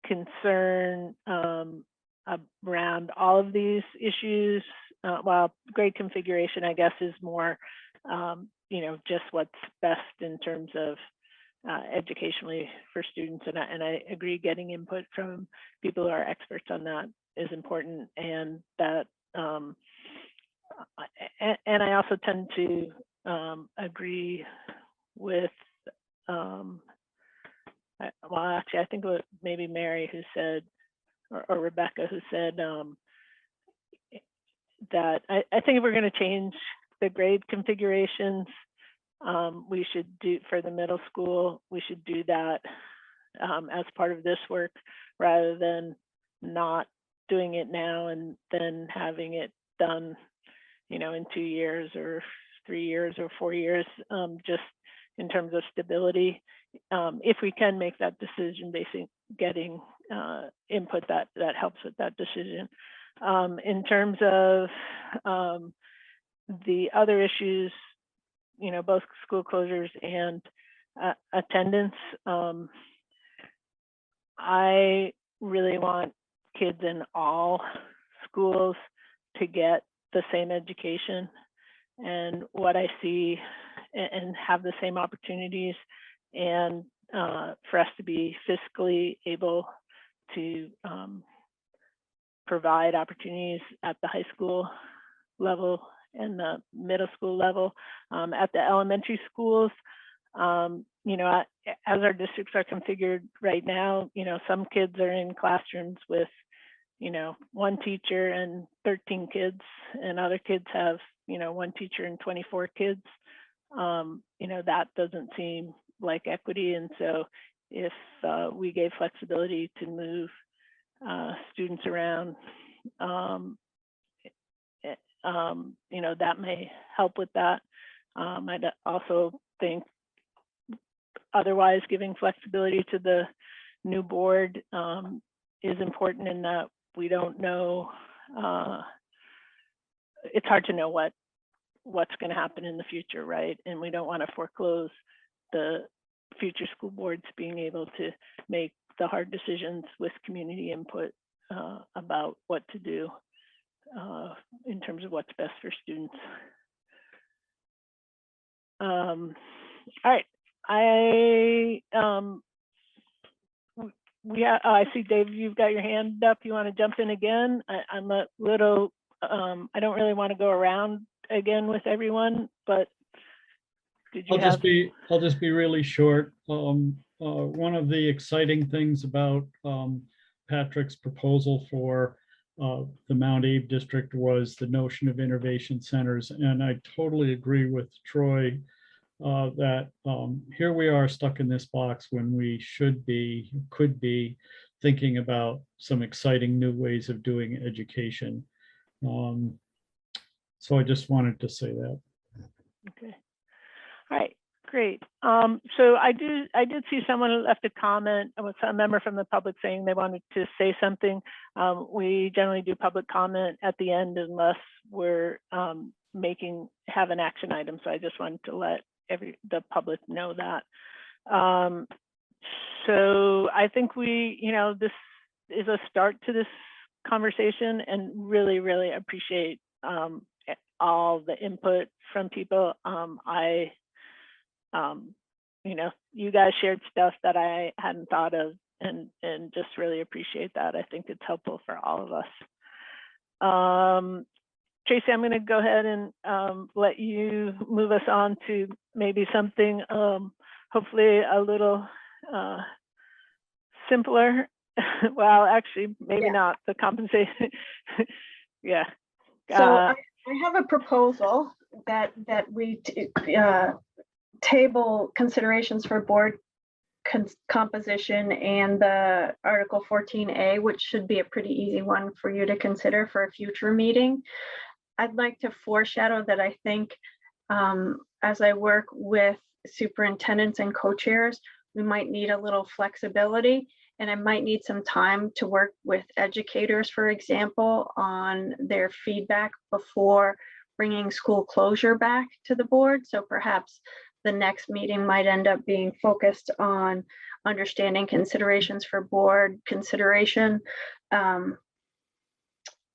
concern around all of these issues, well, grade configuration, I guess, is more, you know, just what's best in terms of educationally for students. And I agree, getting input from people who are experts on that is important. And that, and I also tend to agree with, well, actually, I think it was maybe Mary who said, or Rebecca who said that I think if we're going to change the grade configurations, we should do, for the middle school, we should do that as part of this work, rather than not doing it now and then having it done, you know, in 2 years or 3 years or 4 years, just in terms of stability. If we can make that decision, basically getting input that helps with that decision. In terms of the other issues, you know, both school closures and attendance, I really want kids in all schools to get the same education and what I see, and have the same opportunities, and for us to be fiscally able to provide opportunities at the high school level and the middle school level. At the elementary schools, you know, as our districts are configured right now, you know, some kids are in classrooms with, you know, 1 teacher and 13 kids, and other kids have, you know, 1 teacher and 24 kids. You know, that doesn't seem like equity. And so if we gave flexibility to move students around, you know, that may help with that. I'd also think otherwise giving flexibility to the new board is important, in that we don't know, it's hard to know what's going to happen in the future, right? And we don't want to foreclose the future school boards being able to make the hard decisions with community input about what to do in terms of what's best for students. All right, I see, Dave, you've got your hand up. You want to jump in again? I'm a little, I don't really want to go around again with everyone, but did you I'll have? just be really short. One of the exciting things about Patrick's proposal for the Mount Abe district was the notion of innovation centers. And I totally agree with Troy that here we are stuck in this box when we could be thinking about some exciting new ways of doing education. So I just wanted to say that. Okay. All right, great. So I did see someone who left a comment, was a member from the public saying they wanted to say something. We generally do public comment at the end unless we're have an action item. So I just wanted to let the public know that. So I think this is a start to this conversation, and really, really appreciate all the input from people. You guys shared stuff that I hadn't thought of, and just really appreciate that. I think it's helpful for all of us. Tracy, I'm going to go ahead and let you move us on to maybe something hopefully a little simpler. Well, actually, maybe not the compensation. Yeah. So I have a proposal that we table considerations for board composition and the Article 14A, which should be a pretty easy one for you to consider for a future meeting. I'd like to foreshadow that I think as I work with superintendents and co-chairs, we might need a little flexibility, and I might need some time to work with educators, for example, on their feedback before bringing school closure back to the board. So perhaps the next meeting might end up being focused on understanding considerations for board consideration.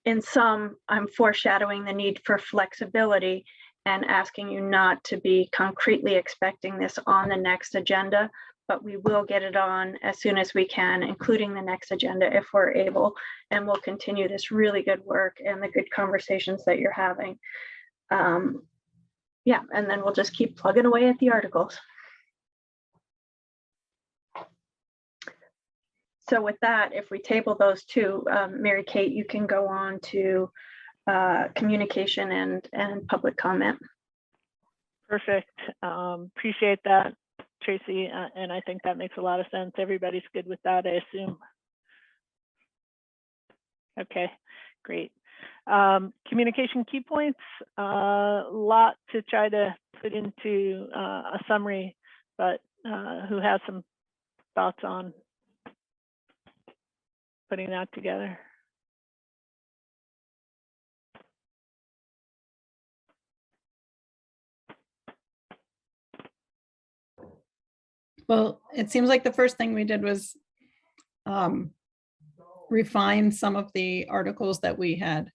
In some, I'm foreshadowing the need for flexibility and asking you not to be concretely expecting this on the next agenda, but we will get it on as soon as we can, including the next agenda if we're able, and we'll continue this really good work and the good conversations that you're having. Yeah, and then we'll just keep plugging away at the articles. So with that, if we table those two, Mary Kate, you can go on to communication and public comment. Perfect. Appreciate that, Tracy. And I think that makes a lot of sense. Everybody's good with that, I assume. Okay, great. Communication key points, a lot to try to put into a summary, but who has some thoughts on putting that together? Well, it seems like the first thing we did was refine some of the articles that we had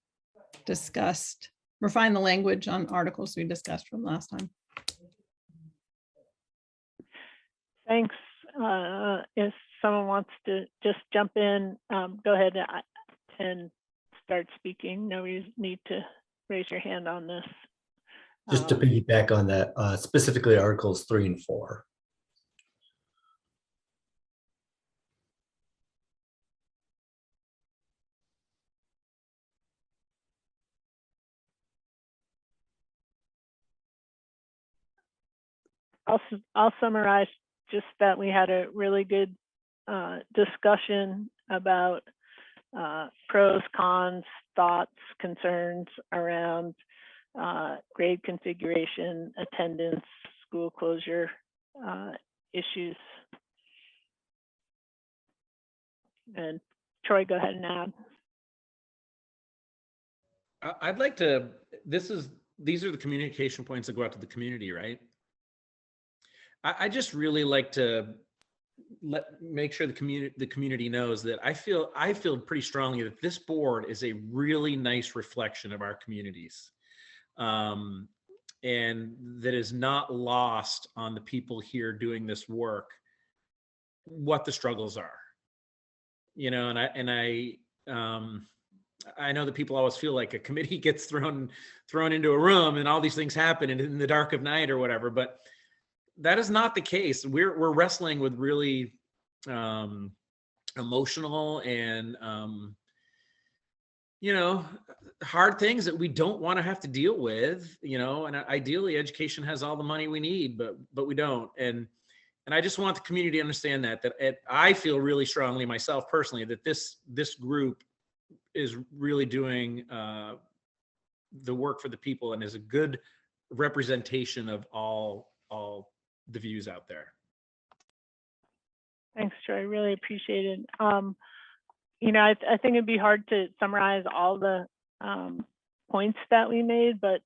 discussed, refine the language on articles we discussed from last time. Thanks. If someone wants to just jump in, go ahead and start speaking. No need to raise your hand on this. Just to piggyback on that, specifically Articles 3 and 4. I'll summarize just that we had a really good discussion about pros, cons, thoughts, concerns around grade configuration, attendance, school closure issues. And Troy, go ahead and add. I'd like to, these are the communication points that go out to the community, right? I just really like to make sure the community knows that I feel pretty strongly that this board is a really nice reflection of our communities, and that is not lost on the people here doing this work what the struggles are, and I know that people always feel like a committee gets thrown into a room and all these things happen in the dark of night or whatever, but that is not the case. We're wrestling with really emotional and hard things that we don't want to have to deal with, and ideally education has all the money we need, but we don't. And I just want the community to understand that I feel really strongly myself personally that this group is really doing the work for the people and is a good representation of all the views out there. Thanks, Troy. I really appreciate it. I think it'd be hard to summarize all the points that we made, but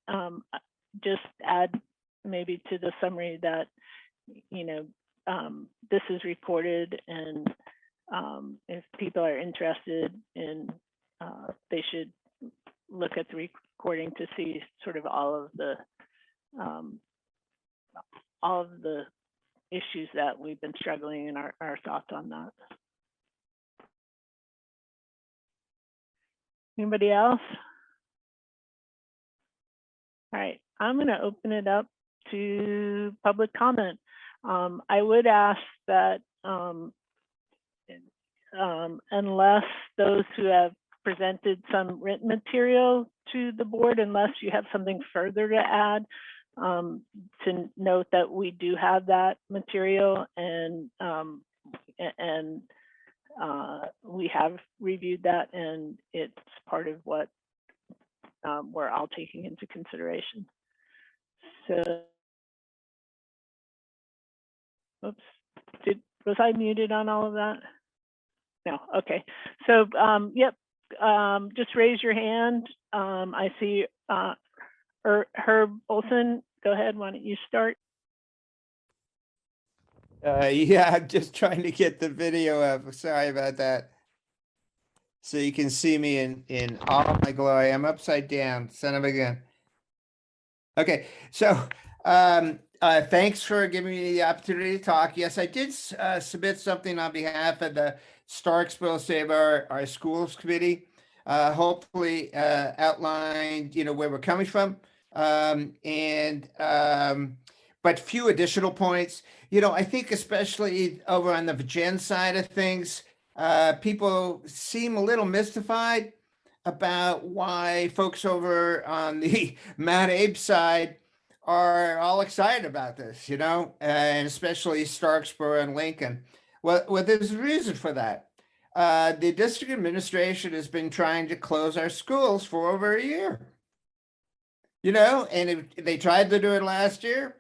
just add maybe to the summary that, this is recorded, and if people are interested in, they should look at the recording to see sort of all of the issues that we've been struggling and our thoughts on that. Anybody else? All right, I'm going to open it up to public comment. I would ask that unless those who have presented some written material to the board, unless you have something further to add, to note that we do have that material, and we have reviewed that, and it's part of what we're all taking into consideration. So, oops, was I muted on all of that? No, okay. So, yep, just raise your hand. I see Herb Olson. Go ahead, why don't you start? Yeah, I'm just trying to get the video up. Sorry about that. So you can see me in all my glory. I'm upside down, son of a gun. Okay, so thanks for giving me the opportunity to talk. Yes, I did submit something on behalf of the Starksville Save Our Schools Committee. Hopefully outlined, where we're coming from. But few additional points. I think especially over on the Virgin side of things, people seem a little mystified about why folks over on the Mount Abe side are all excited about this, and especially Starksboro and Lincoln. Well, there's a reason for that. The district administration has been trying to close our schools for over a year. And they tried to do it last year,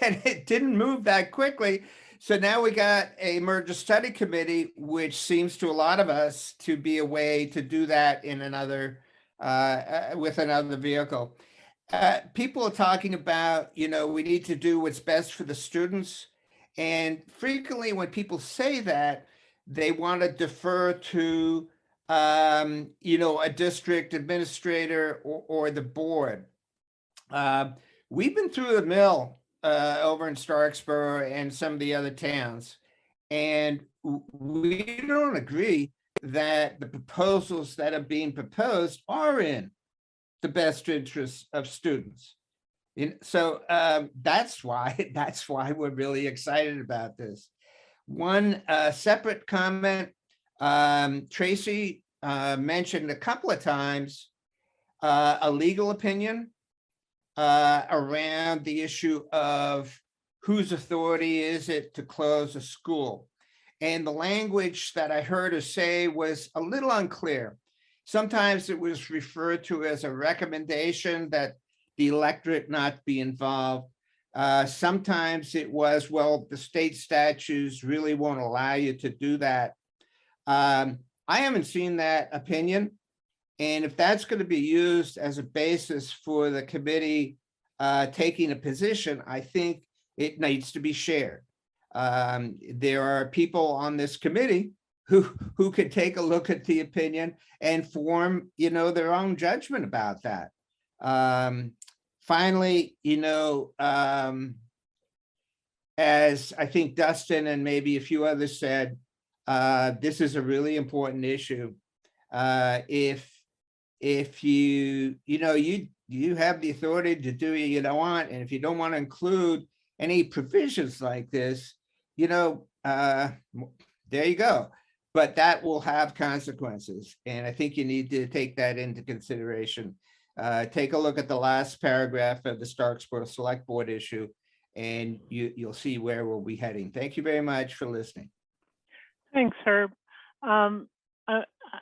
and it didn't move that quickly. So now we got a merger study committee, which seems to a lot of us to be a way to do that in another, with another vehicle. People are talking about, we need to do what's best for the students. And frequently when people say that, they want to defer to, a district administrator or the board. We've been through the mill over in Starksboro and some of the other towns, and we don't agree that the proposals that are being proposed are in the best interest of students. So that's why we're really excited about this. One separate comment, Tracy mentioned a couple of times a legal opinion around the issue of whose authority is it to close a school. And the language that I heard her say was a little unclear. Sometimes it was referred to as a recommendation that the electorate not be involved. Sometimes it was, well, the state statutes really won't allow you to do that. I haven't seen that opinion. And if that's going to be used as a basis for the committee taking a position, I think it needs to be shared. There are people on this committee who could take a look at the opinion and form, their own judgment about that. Finally, as I think Dustin and maybe a few others said, this is a really important issue. If you have the authority to do what you don't want, and if you don't want to include any provisions like this, there you go. But that will have consequences. And I think you need to take that into consideration. Take a look at the last paragraph of the Starksboro Select Board issue, and you'll see where we'll be heading. Thank you very much for listening. Thanks, Herb.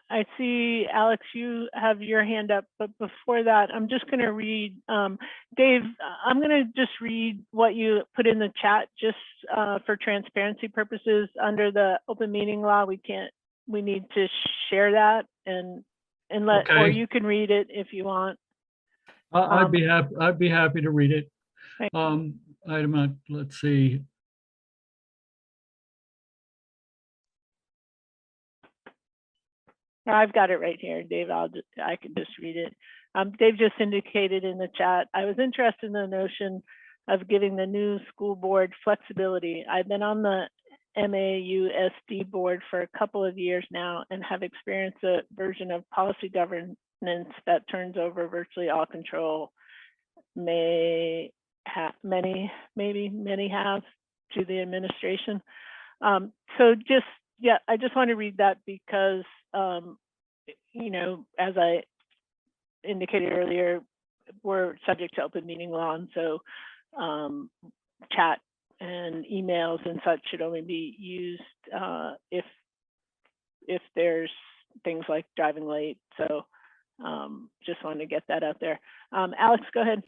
I see, Alex, you have your hand up, but before that, I'm just going to read, Dave, I'm going to just read what you put in the chat just for transparency purposes. Under the open meeting law, we need to share that and let, or Okay. you can read it if you want. I'd be happy to read it. Let's see. I've got it right here, Dave. I can just read it. Dave just indicated in the chat, I was interested in the notion of giving the new school board flexibility. I've been on the MAUSD board for a couple of years now and have experienced a version of policy governance that turns over virtually all control. Many have to the administration. So just, yeah, I just want to read that because as I indicated earlier, we're subject to open meeting law, and so chat and emails and such should only be used if there's things like driving late. So just wanted to get that out there. Alex, go ahead.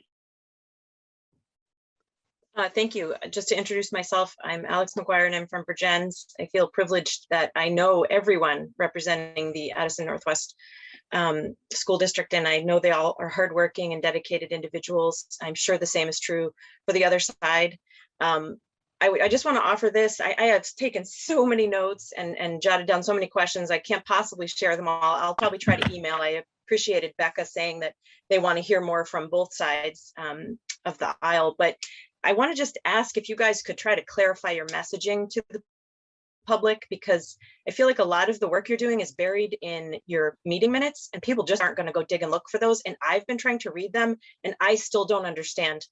Thank you. Just to introduce myself, I'm Alex McGuire and I'm from Virgins. I feel privileged that I know everyone representing the Addison Northwest School District, and I know they all are hardworking and dedicated individuals. I'm sure the same is true for the other side. I just want to offer this. I have taken so many notes and jotted down so many questions. I can't possibly share them all. I'll probably try to email. I appreciated Becca saying that they want to hear more from both sides of the aisle, but I want to just ask if you guys could try to clarify your messaging to the public, because I feel like a lot of the work you're doing is buried in your meeting minutes and people just aren't going to go dig and look for those. And I've been trying to read them and I still don't understand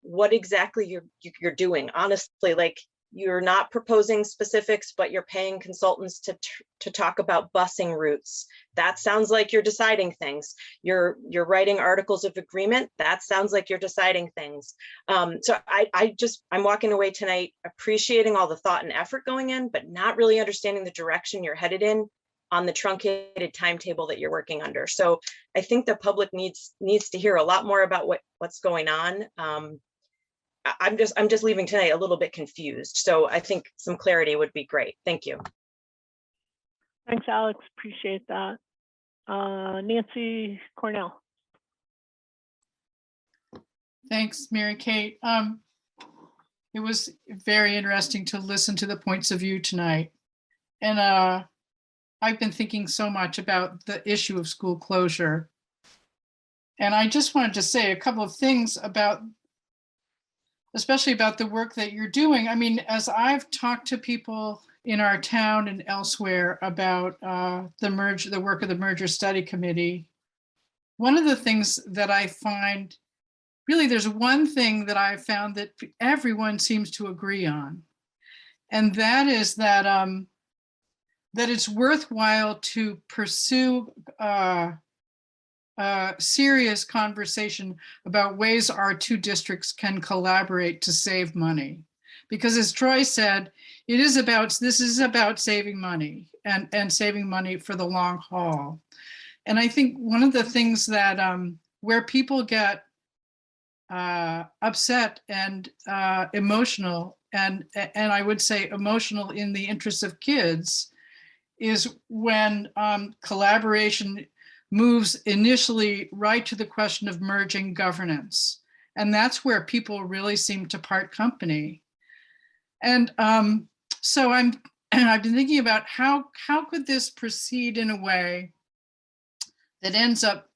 what exactly you're doing. Honestly, like, you're not proposing specifics, but you're paying consultants to talk about busing routes. That sounds like you're deciding things. You're writing articles of agreement. That sounds like you're deciding things. So I'm walking away tonight appreciating all the thought and effort going in, but not really understanding the direction you're headed in on the truncated timetable that you're working under. So I think the public needs to hear a lot more about what's going on. I'm just leaving tonight a little bit confused. So I think some clarity would be great. Thank you. Thanks, Alex. Appreciate that. Nancy Cornell. Thanks, Mary Kate. It was very interesting to listen to the points of view tonight. And I've been thinking so much about the issue of school closure. And I just wanted to say a couple of things especially about the work that you're doing. I mean, as I've talked to people in our town and elsewhere about the work of the Merger Study Committee, one of the things that I find, really there's one thing that I found that everyone seems to agree on, and that is that that it's worthwhile to pursue serious conversation about ways our two districts can collaborate to save money. Because as Troy said, this is about saving money and saving money for the long haul. And I think one of the things that where people get upset and emotional, and I would say emotional in the interest of kids, is when collaboration moves initially right to the question of merging governance. And that's where people really seem to part company. And so I've been thinking about how could this proceed in a way that ends up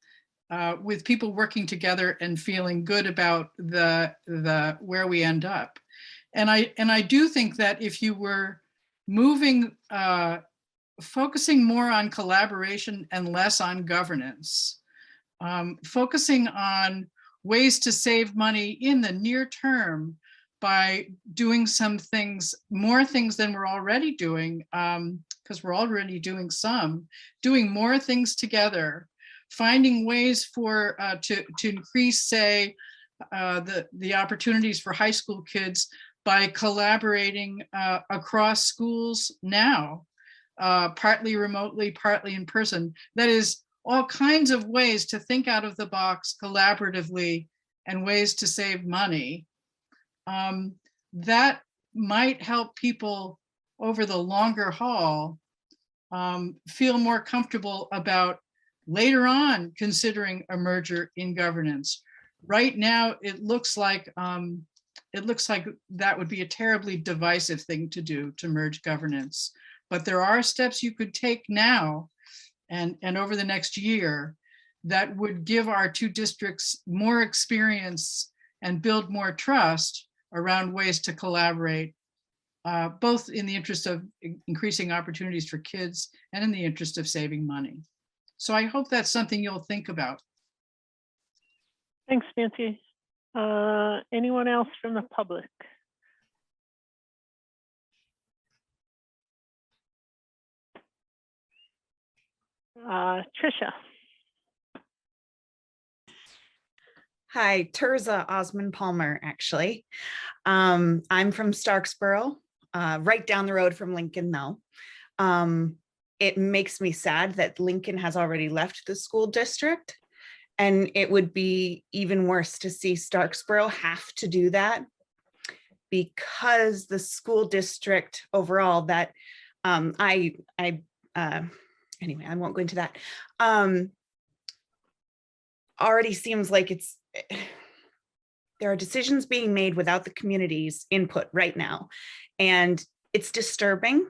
with people working together and feeling good about the where we end up. And I do think that if you were moving focusing more on collaboration and less on governance, focusing on ways to save money in the near term by doing some things, more things than we're already doing, because we're already doing doing more things together, finding ways for to increase, say, the opportunities for high school kids by collaborating across schools now, partly remotely, partly in person. That is, all kinds of ways to think out of the box collaboratively and ways to save money. That might help people over the longer haul feel more comfortable about later on considering a merger in governance. Right now, it looks like that would be a terribly divisive thing to do, to merge governance. But there are steps you could take now and over the next year that would give our two districts more experience and build more trust around ways to collaborate, both in the interest of increasing opportunities for kids and in the interest of saving money. So I hope that's something you'll think about. Thanks, Nancy. Anyone else from the public? Trisha. Hi, Terza Osmond Palmer, actually. I'm from Starksboro, right down the road from Lincoln, though. It makes me sad that Lincoln has already left the school district, and it would be even worse to see Starksboro have to do that, because the school district overall that anyway, I won't go into that. Already seems like there are decisions being made without the community's input right now. And it's disturbing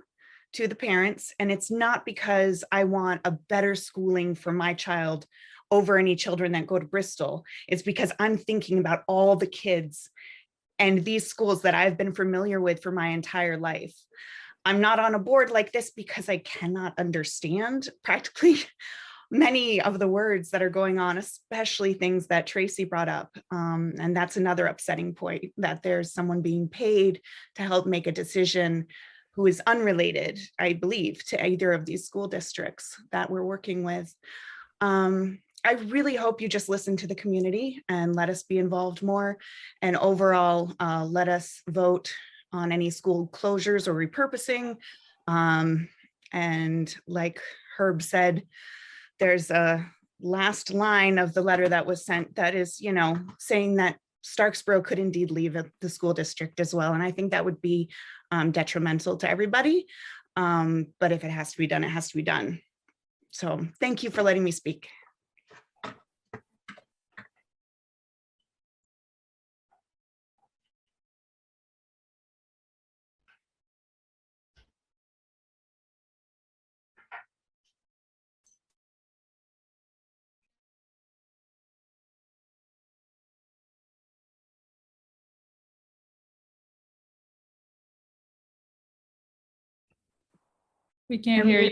to the parents. And it's not because I want a better schooling for my child over any children that go to Bristol. It's because I'm thinking about all the kids and these schools that I've been familiar with for my entire life. I'm not on a board like this because I cannot understand practically many of the words that are going on, especially things that Tracy brought up. And that's another upsetting point, that there's someone being paid to help make a decision who is unrelated, I believe, to either of these school districts that we're working with. I really hope you just listen to the community and let us be involved more. And overall, let us vote on any school closures or repurposing. And like Herb said, there's a last line of the letter that was sent that is, saying that Starksboro could indeed leave the school district as well. And I think that would be detrimental to everybody. But if it has to be done, it has to be done. So thank you for letting me speak. We can't hear you.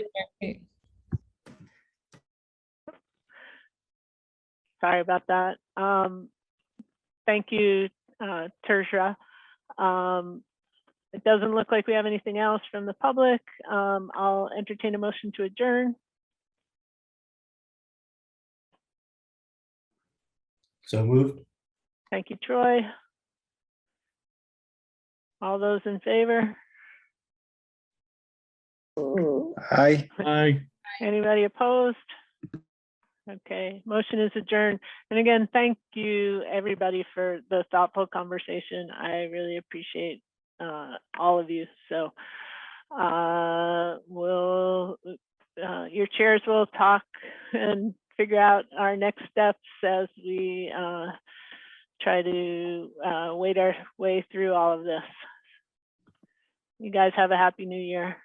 Sorry about that. Thank you, Terza. It doesn't look like we have anything else from the public. I'll entertain a motion to adjourn. So moved. Thank you, Troy. All those in favor? Aye. Aye. Anybody opposed? Okay, motion is adjourned. And again, thank you everybody for the thoughtful conversation. I really appreciate all of you. So your chairs will talk and figure out our next steps as we try to wade our way through all of this. You guys have a happy new year.